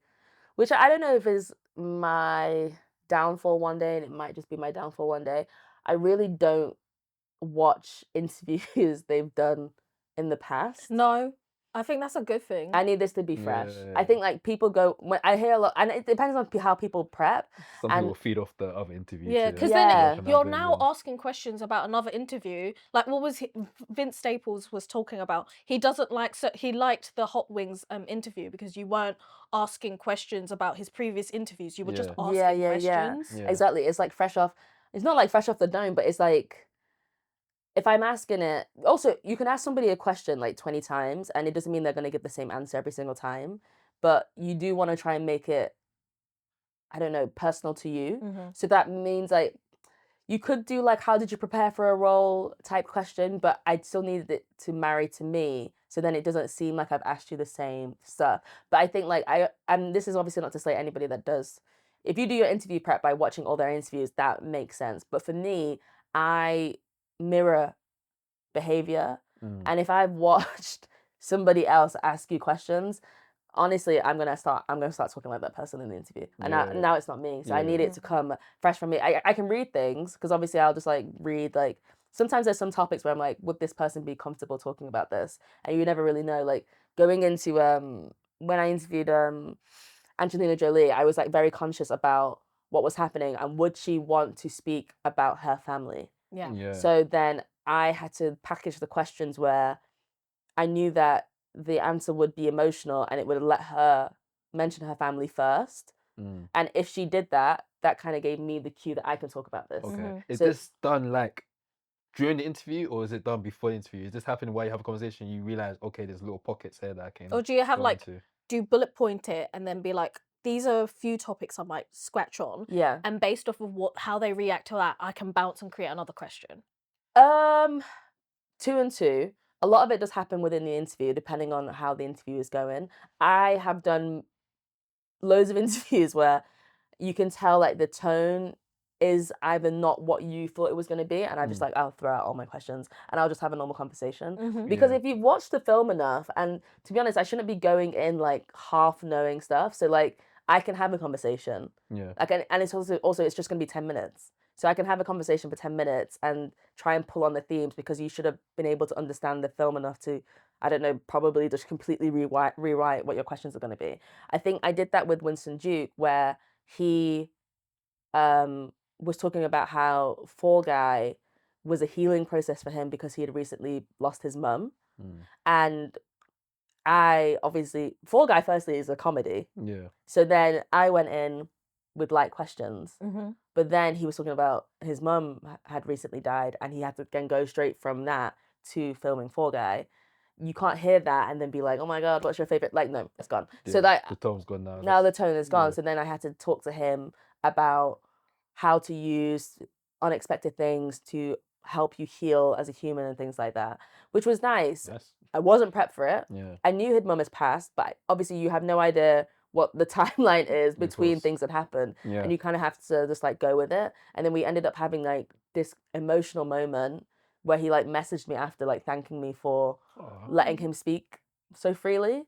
which I don't know if is my downfall one day, and it might just be my downfall one day. I really don't watch interviews they've done in the past. No, I think that's a good thing. I need this to be fresh. I Yeah. think like people go when I hear a lot, and it depends on how people prep. Some and- people feed off the other interview. Yeah, to because Yeah. then you're now asking questions about another interview. Like, what was Vince Staples was talking about? He doesn't like, so he liked the Hot Wings interview because you weren't asking questions about his previous interviews. You were just Yeah. asking Yeah. questions. Yeah. Exactly. It's like fresh off. It's not like fresh off the dome, but it's like if I'm asking it. Also, you can ask somebody a question like 20 times, and it doesn't mean they're going to give the same answer every single time. But you do want to try and make it, I don't know, personal to you. Mhm. So that means like you could do like how did you prepare for a role type question, but I still needed it to marry to me. So then it doesn't seem like I've asked you the same stuff. But I think like and this is obviously not to say anybody that does. If you do your interview prep by watching all their interviews, that makes sense. But for me, I mirror behavior. And if I've watched somebody else ask you questions, honestly, I'm gonna start talking like that person in the interview. And now it's not me. So I need it to come fresh from me. I can read things because obviously I'll just like read like sometimes there's some topics where I'm like, would this person be comfortable talking about this? And you never really know. Like going into when I interviewed Angelina Jolie, I was like very conscious about what was happening and would she want to speak about her family. Yeah. Yeah. So then I had to package the questions where I knew that the answer would be emotional and it would let her mention her family first. And if she did that, that kind of gave me the cue that I can talk about this. Okay. Is So- this done like during the interview or is it done before the interview? Is this happening while you have a conversation? You realize, okay, there's little pockets here that I can. Or do you have go like, into? do you bullet point it and then be like, these are a few topics I might scratch on, Yeah. and based off of how they react to that, I can bounce and create another question. 2 and 2. A lot of it does happen within the interview, depending on how the interview is going. I have done loads of interviews where you can tell like the tone is either not what you thought it was going to be, and I'll throw out all my questions and I'll just have a normal conversation. Because if you've watched the film enough, and to be honest, I shouldn't be going in like half knowing stuff. So like I can have a conversation. Yeah. And it's also it's just going to be 10 minutes. So I can have a conversation for 10 minutes and try and pull on the themes, because you should have been able to understand the film enough to, I don't know, probably just completely rewrite what your questions are going to be. I think I did that with Winston Duke, where he was talking about how Fall Guy was a healing process for him because he had recently lost his mum. And I obviously, Fall Guy firstly is a comedy. Yeah. So then I went in with light questions. But then he was talking about his mum had recently died, and he had to then go straight from that to filming Fall Guy. You can't hear that and then be like, oh my God, what's your favorite? Like, no, it's gone. Yeah, So that the tone's gone now. now the tone is gone. yeah. So then I had to talk to him about how to use unexpected things to help you heal as a human and things like that, which was nice. Yes. I wasn't prepped for it. Yeah. I knew his mum has passed, but obviously you have no idea what the timeline is between course. things that happen. Yeah. And you kind of have to just like go with it. And then we ended up having like this emotional moment where he like messaged me after, like thanking me for letting him speak so freely.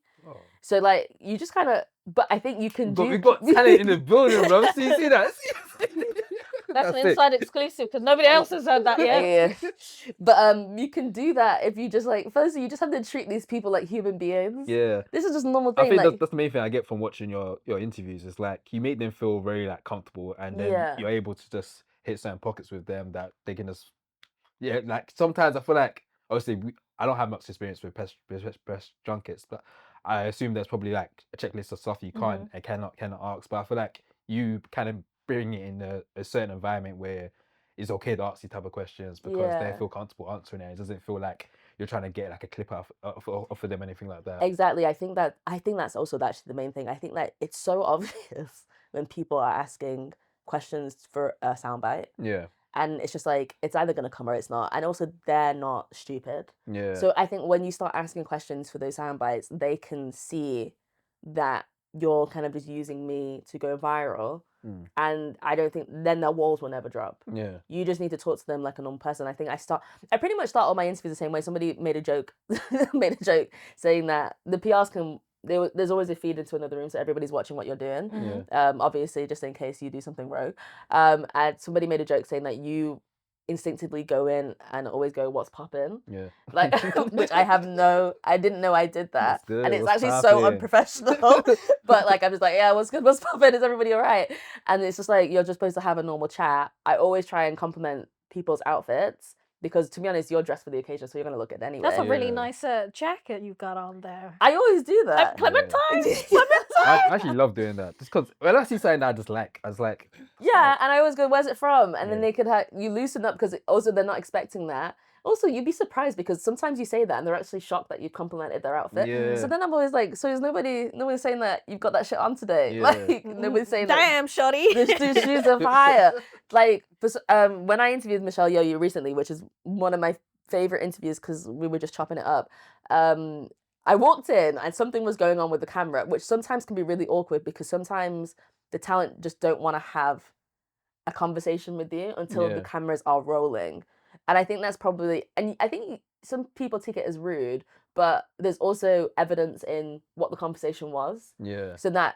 So like you just kind of, but I think you can We got talent in the building, bro. See that? That's an it. inside exclusive because nobody else has heard that yet. Yeah. But you can do that if you just like, firstly, you just have to treat these people like human beings. Yeah. This is just a normal I thing. think Like, that's the main thing I get from watching your interviews. Is like you make them feel very like comfortable, and then Yeah. you're able to just hit certain pockets with them that they can just like sometimes I feel like obviously I don't have much experience with press junkets, but I assume there's probably like a checklist of stuff you can't and cannot ask. But I feel like you kind of bring it in a certain environment where it's okay to ask these type of questions because they Yeah. feel comfortable answering it. It doesn't feel like you're trying to get like a clip off of them, anything like that. exactly. I think that's also actually the main thing. I think that it's so obvious when people are asking questions for a soundbite. Yeah. And it's just like, it's either going to come or it's not. And also, they're not stupid. Yeah. So I think when you start asking questions for those sound bites, they can see that you're kind of just using me to go viral. And I don't think, then their walls will never drop. Yeah. You just need to talk to them like a normal person. I think I pretty much start all my interviews the same way. Somebody made a joke saying that the PRs can, there's always a feed into another room, so everybody's watching what you're doing. Obviously, just in case you do something rogue. And somebody made a joke saying that you instinctively go in and always go, what's poppin'? Yeah. Like, which I didn't know I did that. What's good? And it's What's actually so poppin'? unprofessional. But like, I'm just like, yeah, what's good? What's poppin'? Is everybody all right? And it's just like, you're just supposed to have a normal chat. I always try and compliment people's outfits, because to be honest, you're dressed for the occasion, so you're going to look good anyway. That's a really Yeah. nice jacket you've got on there. I always do that. Clementine! I actually love doing that just because when I see something that I was like, Yeah, and I always go, where's it from? And then Yeah. they could you loosen up, because also they're not expecting that. Also, you'd be surprised because sometimes you say that and they're actually shocked that you complimented their outfit. Yeah. So then I'm always like, so is nobody's saying that you've got that shit on today? Yeah. Like, nobody's saying that Damn, shorty. the shoes are fire. Like, when I interviewed Michelle Yeoh recently, which is one of my favorite interviews because we were just chopping it up, I walked in and something was going on with the camera, which sometimes can be really awkward because sometimes the talent just don't want to have a conversation with you until Yeah. the cameras are rolling. And I think that's probably, and I think some people take it as rude, but there's also evidence in what the conversation was, yeah. so that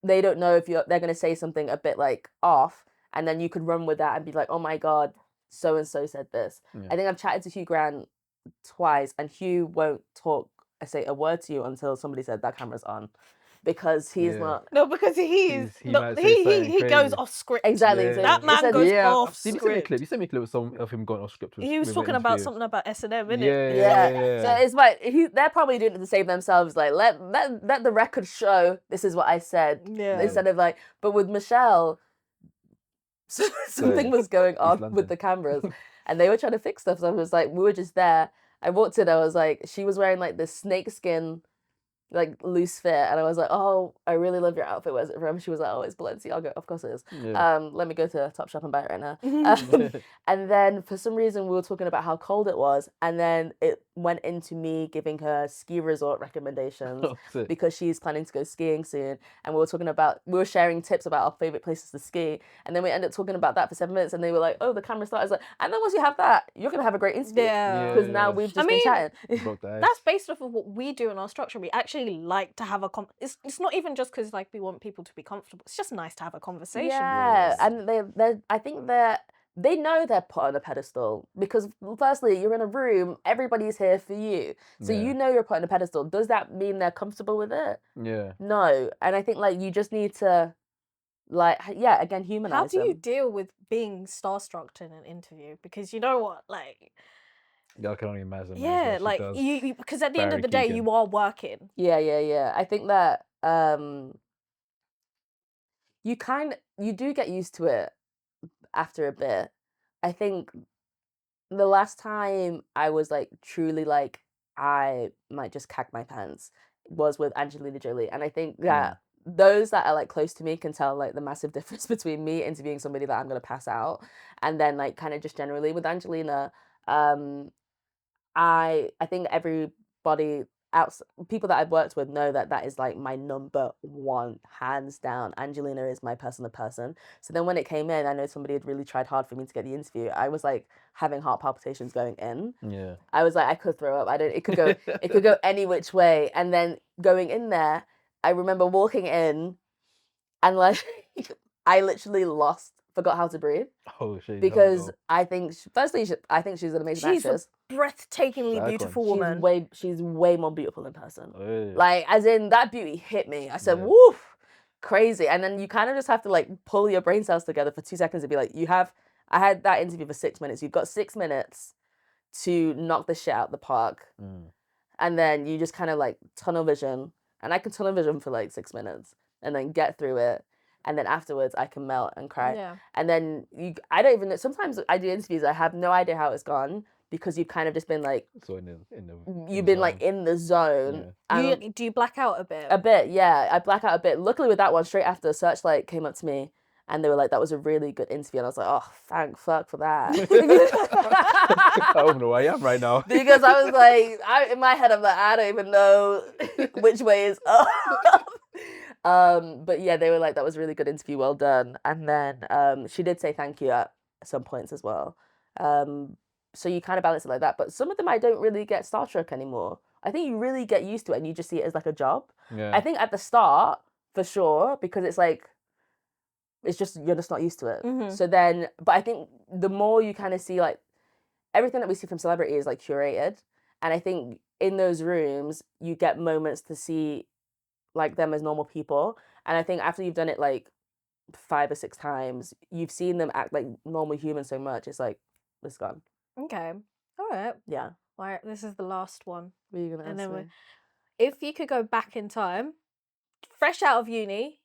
they don't know if they're going to say something a bit like off, and then you could run with that and be like, oh my God, so and so said this. Yeah. I think I've chatted to Hugh Grant twice, and Hugh won't say a word to you until somebody said that camera's on, because he's Yeah. not. No, because he might say something goes crazy. off script. Exactly. Yeah. So That he man said- goes Yeah, off did you send me a script. clip? You sent me a clip of him going off script. He was with talking an about interview. something about S&M, innit? Yeah. So it's like they're probably doing it to save themselves. Like let the record show this is what I said. Yeah. Instead of like, but with Michelle, something was going on London. with the cameras, and they were trying to fix stuff. So I was like, we were just there. I walked in. I was like, she was wearing like this snakeskin, like loose fit, and I was like, oh, I really love your outfit. Where's it from? She was like, oh, it's Balenciaga. Of course it is. Yeah. Let me go to Topshop and buy it right now. And then for some reason we were talking about how cold it was, and then went into me giving her ski resort recommendations Oh, sick. because she's planning to go skiing soon, and we were sharing tips about our favorite places to ski, and then we ended up talking about that for 7 minutes, and they were like, "Oh, the camera started." I was like, and then once you have that, you're gonna have a great interview. Yeah. Because now we've just been mean, chatting. Broke the ice. That's based off of what we do in our structure. We actually like to have a it's not even just because like we want people to be comfortable. It's just nice to have a conversation. Yeah, and I think they know they're put on a pedestal because firstly, you're in a room, everybody's here for you. So Yeah. you know you're put on a pedestal. Does that mean they're comfortable with it? Yeah. No. And I think like you just need to like again humanize How do you them. deal with being starstruck in an interview? Because you know what, like, Yeah, I can only imagine. yeah, She like does. you because at the end of Barry the day, Keoghan. you are working. Yeah. I think that you do get used to it after a bit. I think the last time I was like truly like I might just cack my pants was with Angelina Jolie, and I think that those that are like close to me can tell like the massive difference between me interviewing somebody that I'm gonna pass out, and then like kind of just generally with Angelina. I think everybody else, people that I've worked with know that that is like my number one, hands down. Angelina is my person to person. So then when it came in, I know somebody had really tried hard for me to get the interview. I was like having heart palpitations going in. Yeah. I was like, I could throw up. It could go any which way. And then going in there, I remember walking in and like I literally forgot how to breathe. Oh shit. Because I think, I think she's an amazing She's actress. a breathtakingly Icon. beautiful woman. She's way more beautiful in person. Oh, yeah. Like, as in, that beauty hit me. I said, Yeah. woof, crazy. And then you kind of just have to like pull your brain cells together for 2 seconds and be like, I had that interview for 6 minutes. You've got 6 minutes to knock the shit out the park. And then you just kind of like tunnel vision. And I can tunnel vision for like 6 minutes and then get through it. And then afterwards, I can melt and cry. Yeah. And then I don't even know. Sometimes I do interviews, I have no idea how it's gone because you've kind of just been like, So you've been like in the zone. Yeah. Do you black out a bit? A bit, yeah. I black out a bit. Luckily with that one, straight after, Searchlight came up to me and they were like, that was a really good interview. And I was like, oh, thank fuck for that. I don't know where I am right now. Because I was like, in my head, I'm like, I don't even know which way is up. But yeah, they were like, that was a really good interview, well done. And then she did say thank you at some points as well. So you kind of balance it like that. But some of them I don't really get starstruck anymore. I think you really get used to it and you just see it as like a job. Yeah. I think at the start, for sure, because it's like, it's just, you're just not used to it. So then, but I think the more you kind of see like, everything that we see from celebrity is like curated. And I think in those rooms, you get moments to see like them as normal people. And I think after you've done it like 5 or 6 times, you've seen them act like normal humans so much, it's like, it's gone. Okay. All right. Yeah. All right. This is the last one. What are you gonna And ask then me? if you could go back in time, fresh out of uni,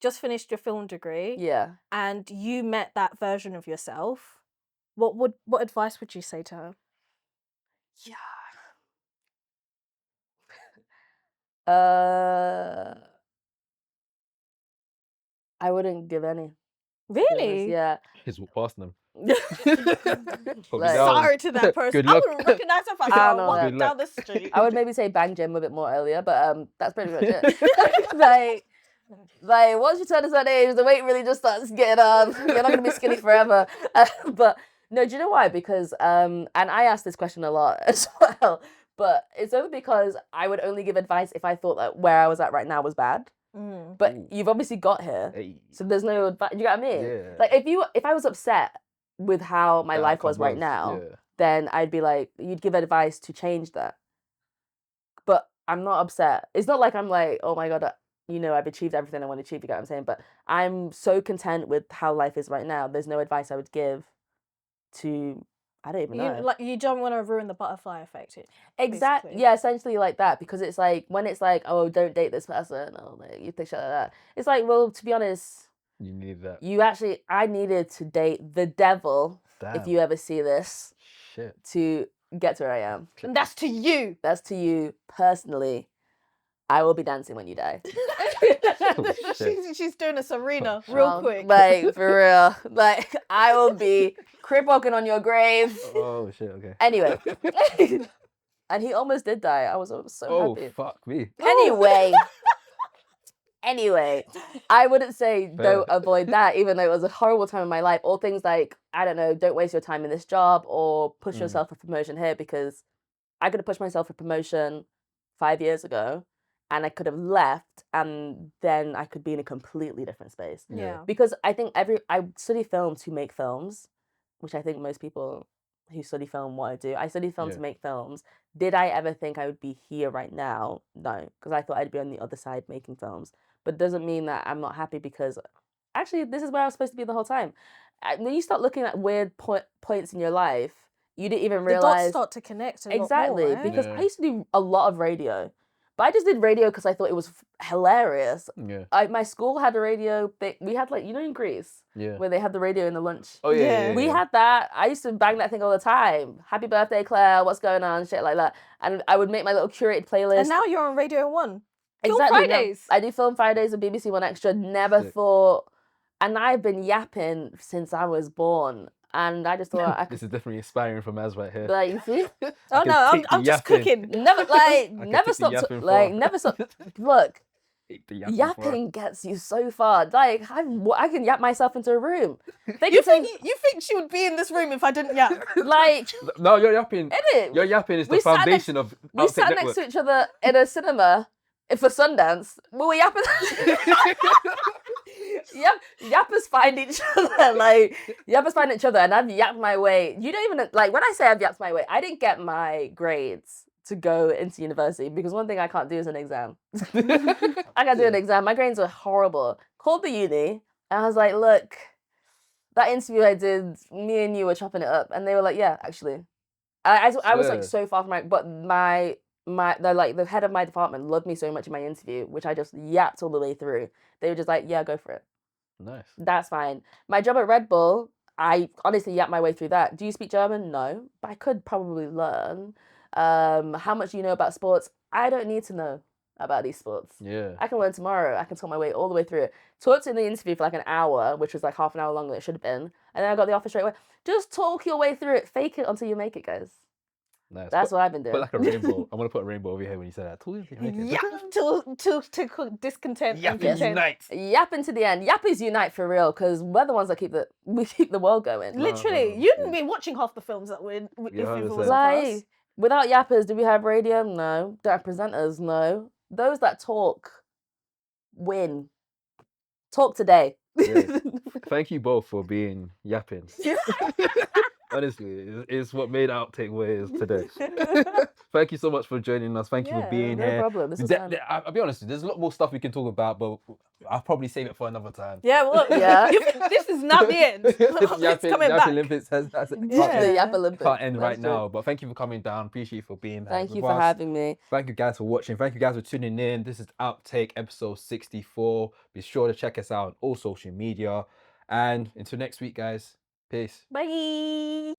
just finished your film degree, Yeah. and you met that version of yourself, what advice would you say to her? Yeah. I wouldn't give any. To be honest, Really? yeah. He's passing them. Like- Sorry to that person. Good I luck. wouldn't recognize her if I I saw her know walking that. down the street. I would maybe say bang gym a bit more earlier, but that's pretty much it. like once you turn a certain age, the weight really just starts getting on. You're not gonna be skinny forever. But no, do you know why? Because and I ask this question a lot as well. But it's only because I would only give advice if I thought that where I was at right now was bad. But you've obviously got here, Hey. so there's no advice. You get what I mean? Yeah. Like if I was upset with how my The life outcome was right now, yeah. then I'd be like, you'd give advice to change that. But I'm not upset. It's not like I'm like, oh my God, I've achieved everything I want to achieve, you get what I'm saying? But I'm so content with how life is right now. There's no advice I would give to, I don't even know. You don't want to ruin the butterfly effect. Exactly. basically. Yeah, essentially like that. Because it's like, when it's like, oh, don't date this person, or like, you think shit like that. It's like, well, to be honest, You need that. I needed to date the devil, Damn. if you ever see this, Shit. to get to where I am. And that's to you. That's to you personally. I will be dancing when you die. Shit. She's doing a Serena real quick. Like, for real. Like, I will be crip walking on your grave. Oh shit. Okay. Anyway. and he almost did die. I was so Oh happy. fuck me. Anyway, I wouldn't say don't Fair. avoid that, even though it was a horrible time in my life. Or things like, I don't know, don't waste your time in this job or push yourself for promotion here, because I could have pushed myself for promotion 5 years ago and I could have left and then I could be in a completely different space. Yeah. Because I think I study film to make films, which I think most people who study film want to do. I studied film to make films. Did I ever think I would be here right now? No, because I thought I'd be on the other side making films. But doesn't mean that I'm not happy, because actually this is where I was supposed to be the whole time. When you start looking at weird points in your life, you didn't even The realize dots start to connect a lot exactly more, right? because I used to do a lot of radio, but I just did radio because I thought it was hilarious. Yeah. My school had a radio. We had, like, in Greece, where they had the radio in the lunch. Oh yeah. We had that. I used to bang that thing all the time. Happy birthday, Claire. What's going on? Shit like that. And I would make my little curated playlist. And now you're on Radio 1. Film Exactly. now Fridays. I do Film Fridays with BBC One Extra. Never thought, and I've been yapping since I was born. And I just thought I could. This is definitely inspiring from Az right here. Like, you see? Oh no, I'm just cooking. Never stop. Never stop. Look, yapping gets you so far. Like, I can yap myself into a room. You think she would be in this room if I didn't yap? Like, No, you're yapping. innit? Your yapping is the foundation of We Outtake sat Network. next to each other in a cinema for Sundance. We were yapping. Yappers find each other. Like, yappers find each other, and I've yapped my way. You don't even, like, when I say I've yapped my way, I didn't get my grades to go into university, because one thing I can't do is an exam. I can't do an exam. My grades were horrible. Called the uni, and I was like, look, that interview I did, me and you were chopping it up. And they were like, yeah, actually. I was, like, so far from the head of my department loved me so much in my interview, which I just yapped all the way through. They were just like, yeah, go for it. Nice. That's fine. My job at Red Bull, I honestly yapped my way through that. Do you speak German? No, but I could probably learn. How much do you know about sports? I don't need to know about these sports. Yeah. I can learn tomorrow. I can talk my way all the way through it. Talked in the interview for like an hour, which was like half an hour longer than it should have been. And then I got the offer straight away. Just talk your way through it. Fake it until you make it, guys. Nice. That's what I've been doing. Put like a rainbow. I'm gonna put a rainbow over here when you say that. Yap till discontent and Yapping content. unite. Yapping to the end. Yappies unite for real, because we're the ones that keep the world going. Literally, you wouldn't be watching half the films that if it 100%. wasn't for us. Like, without yappers, do we have radio? No. Do I have presenters? No. Those that talk win. Talk today. Yeah. Thank you both for being yapping. Honestly, it's what made Outtake what it is today. Thank you so much for joining us. Thank you for being no here. problem. This was fun. I'll be honest, there's a lot more stuff we can talk about, but I'll probably save it for another time. Yeah, well, Yeah. this is not the end. It's coming back. Olympics has Yeah. The Yap Olympics. can't end That's right true. now. But thank you for coming down. Appreciate you for being here. Thank you with for us. having me. Thank you guys for watching. Thank you guys for tuning in. This is Outtake episode 64. Be sure to check us out on all social media. And until next week, guys. Peace. Bye.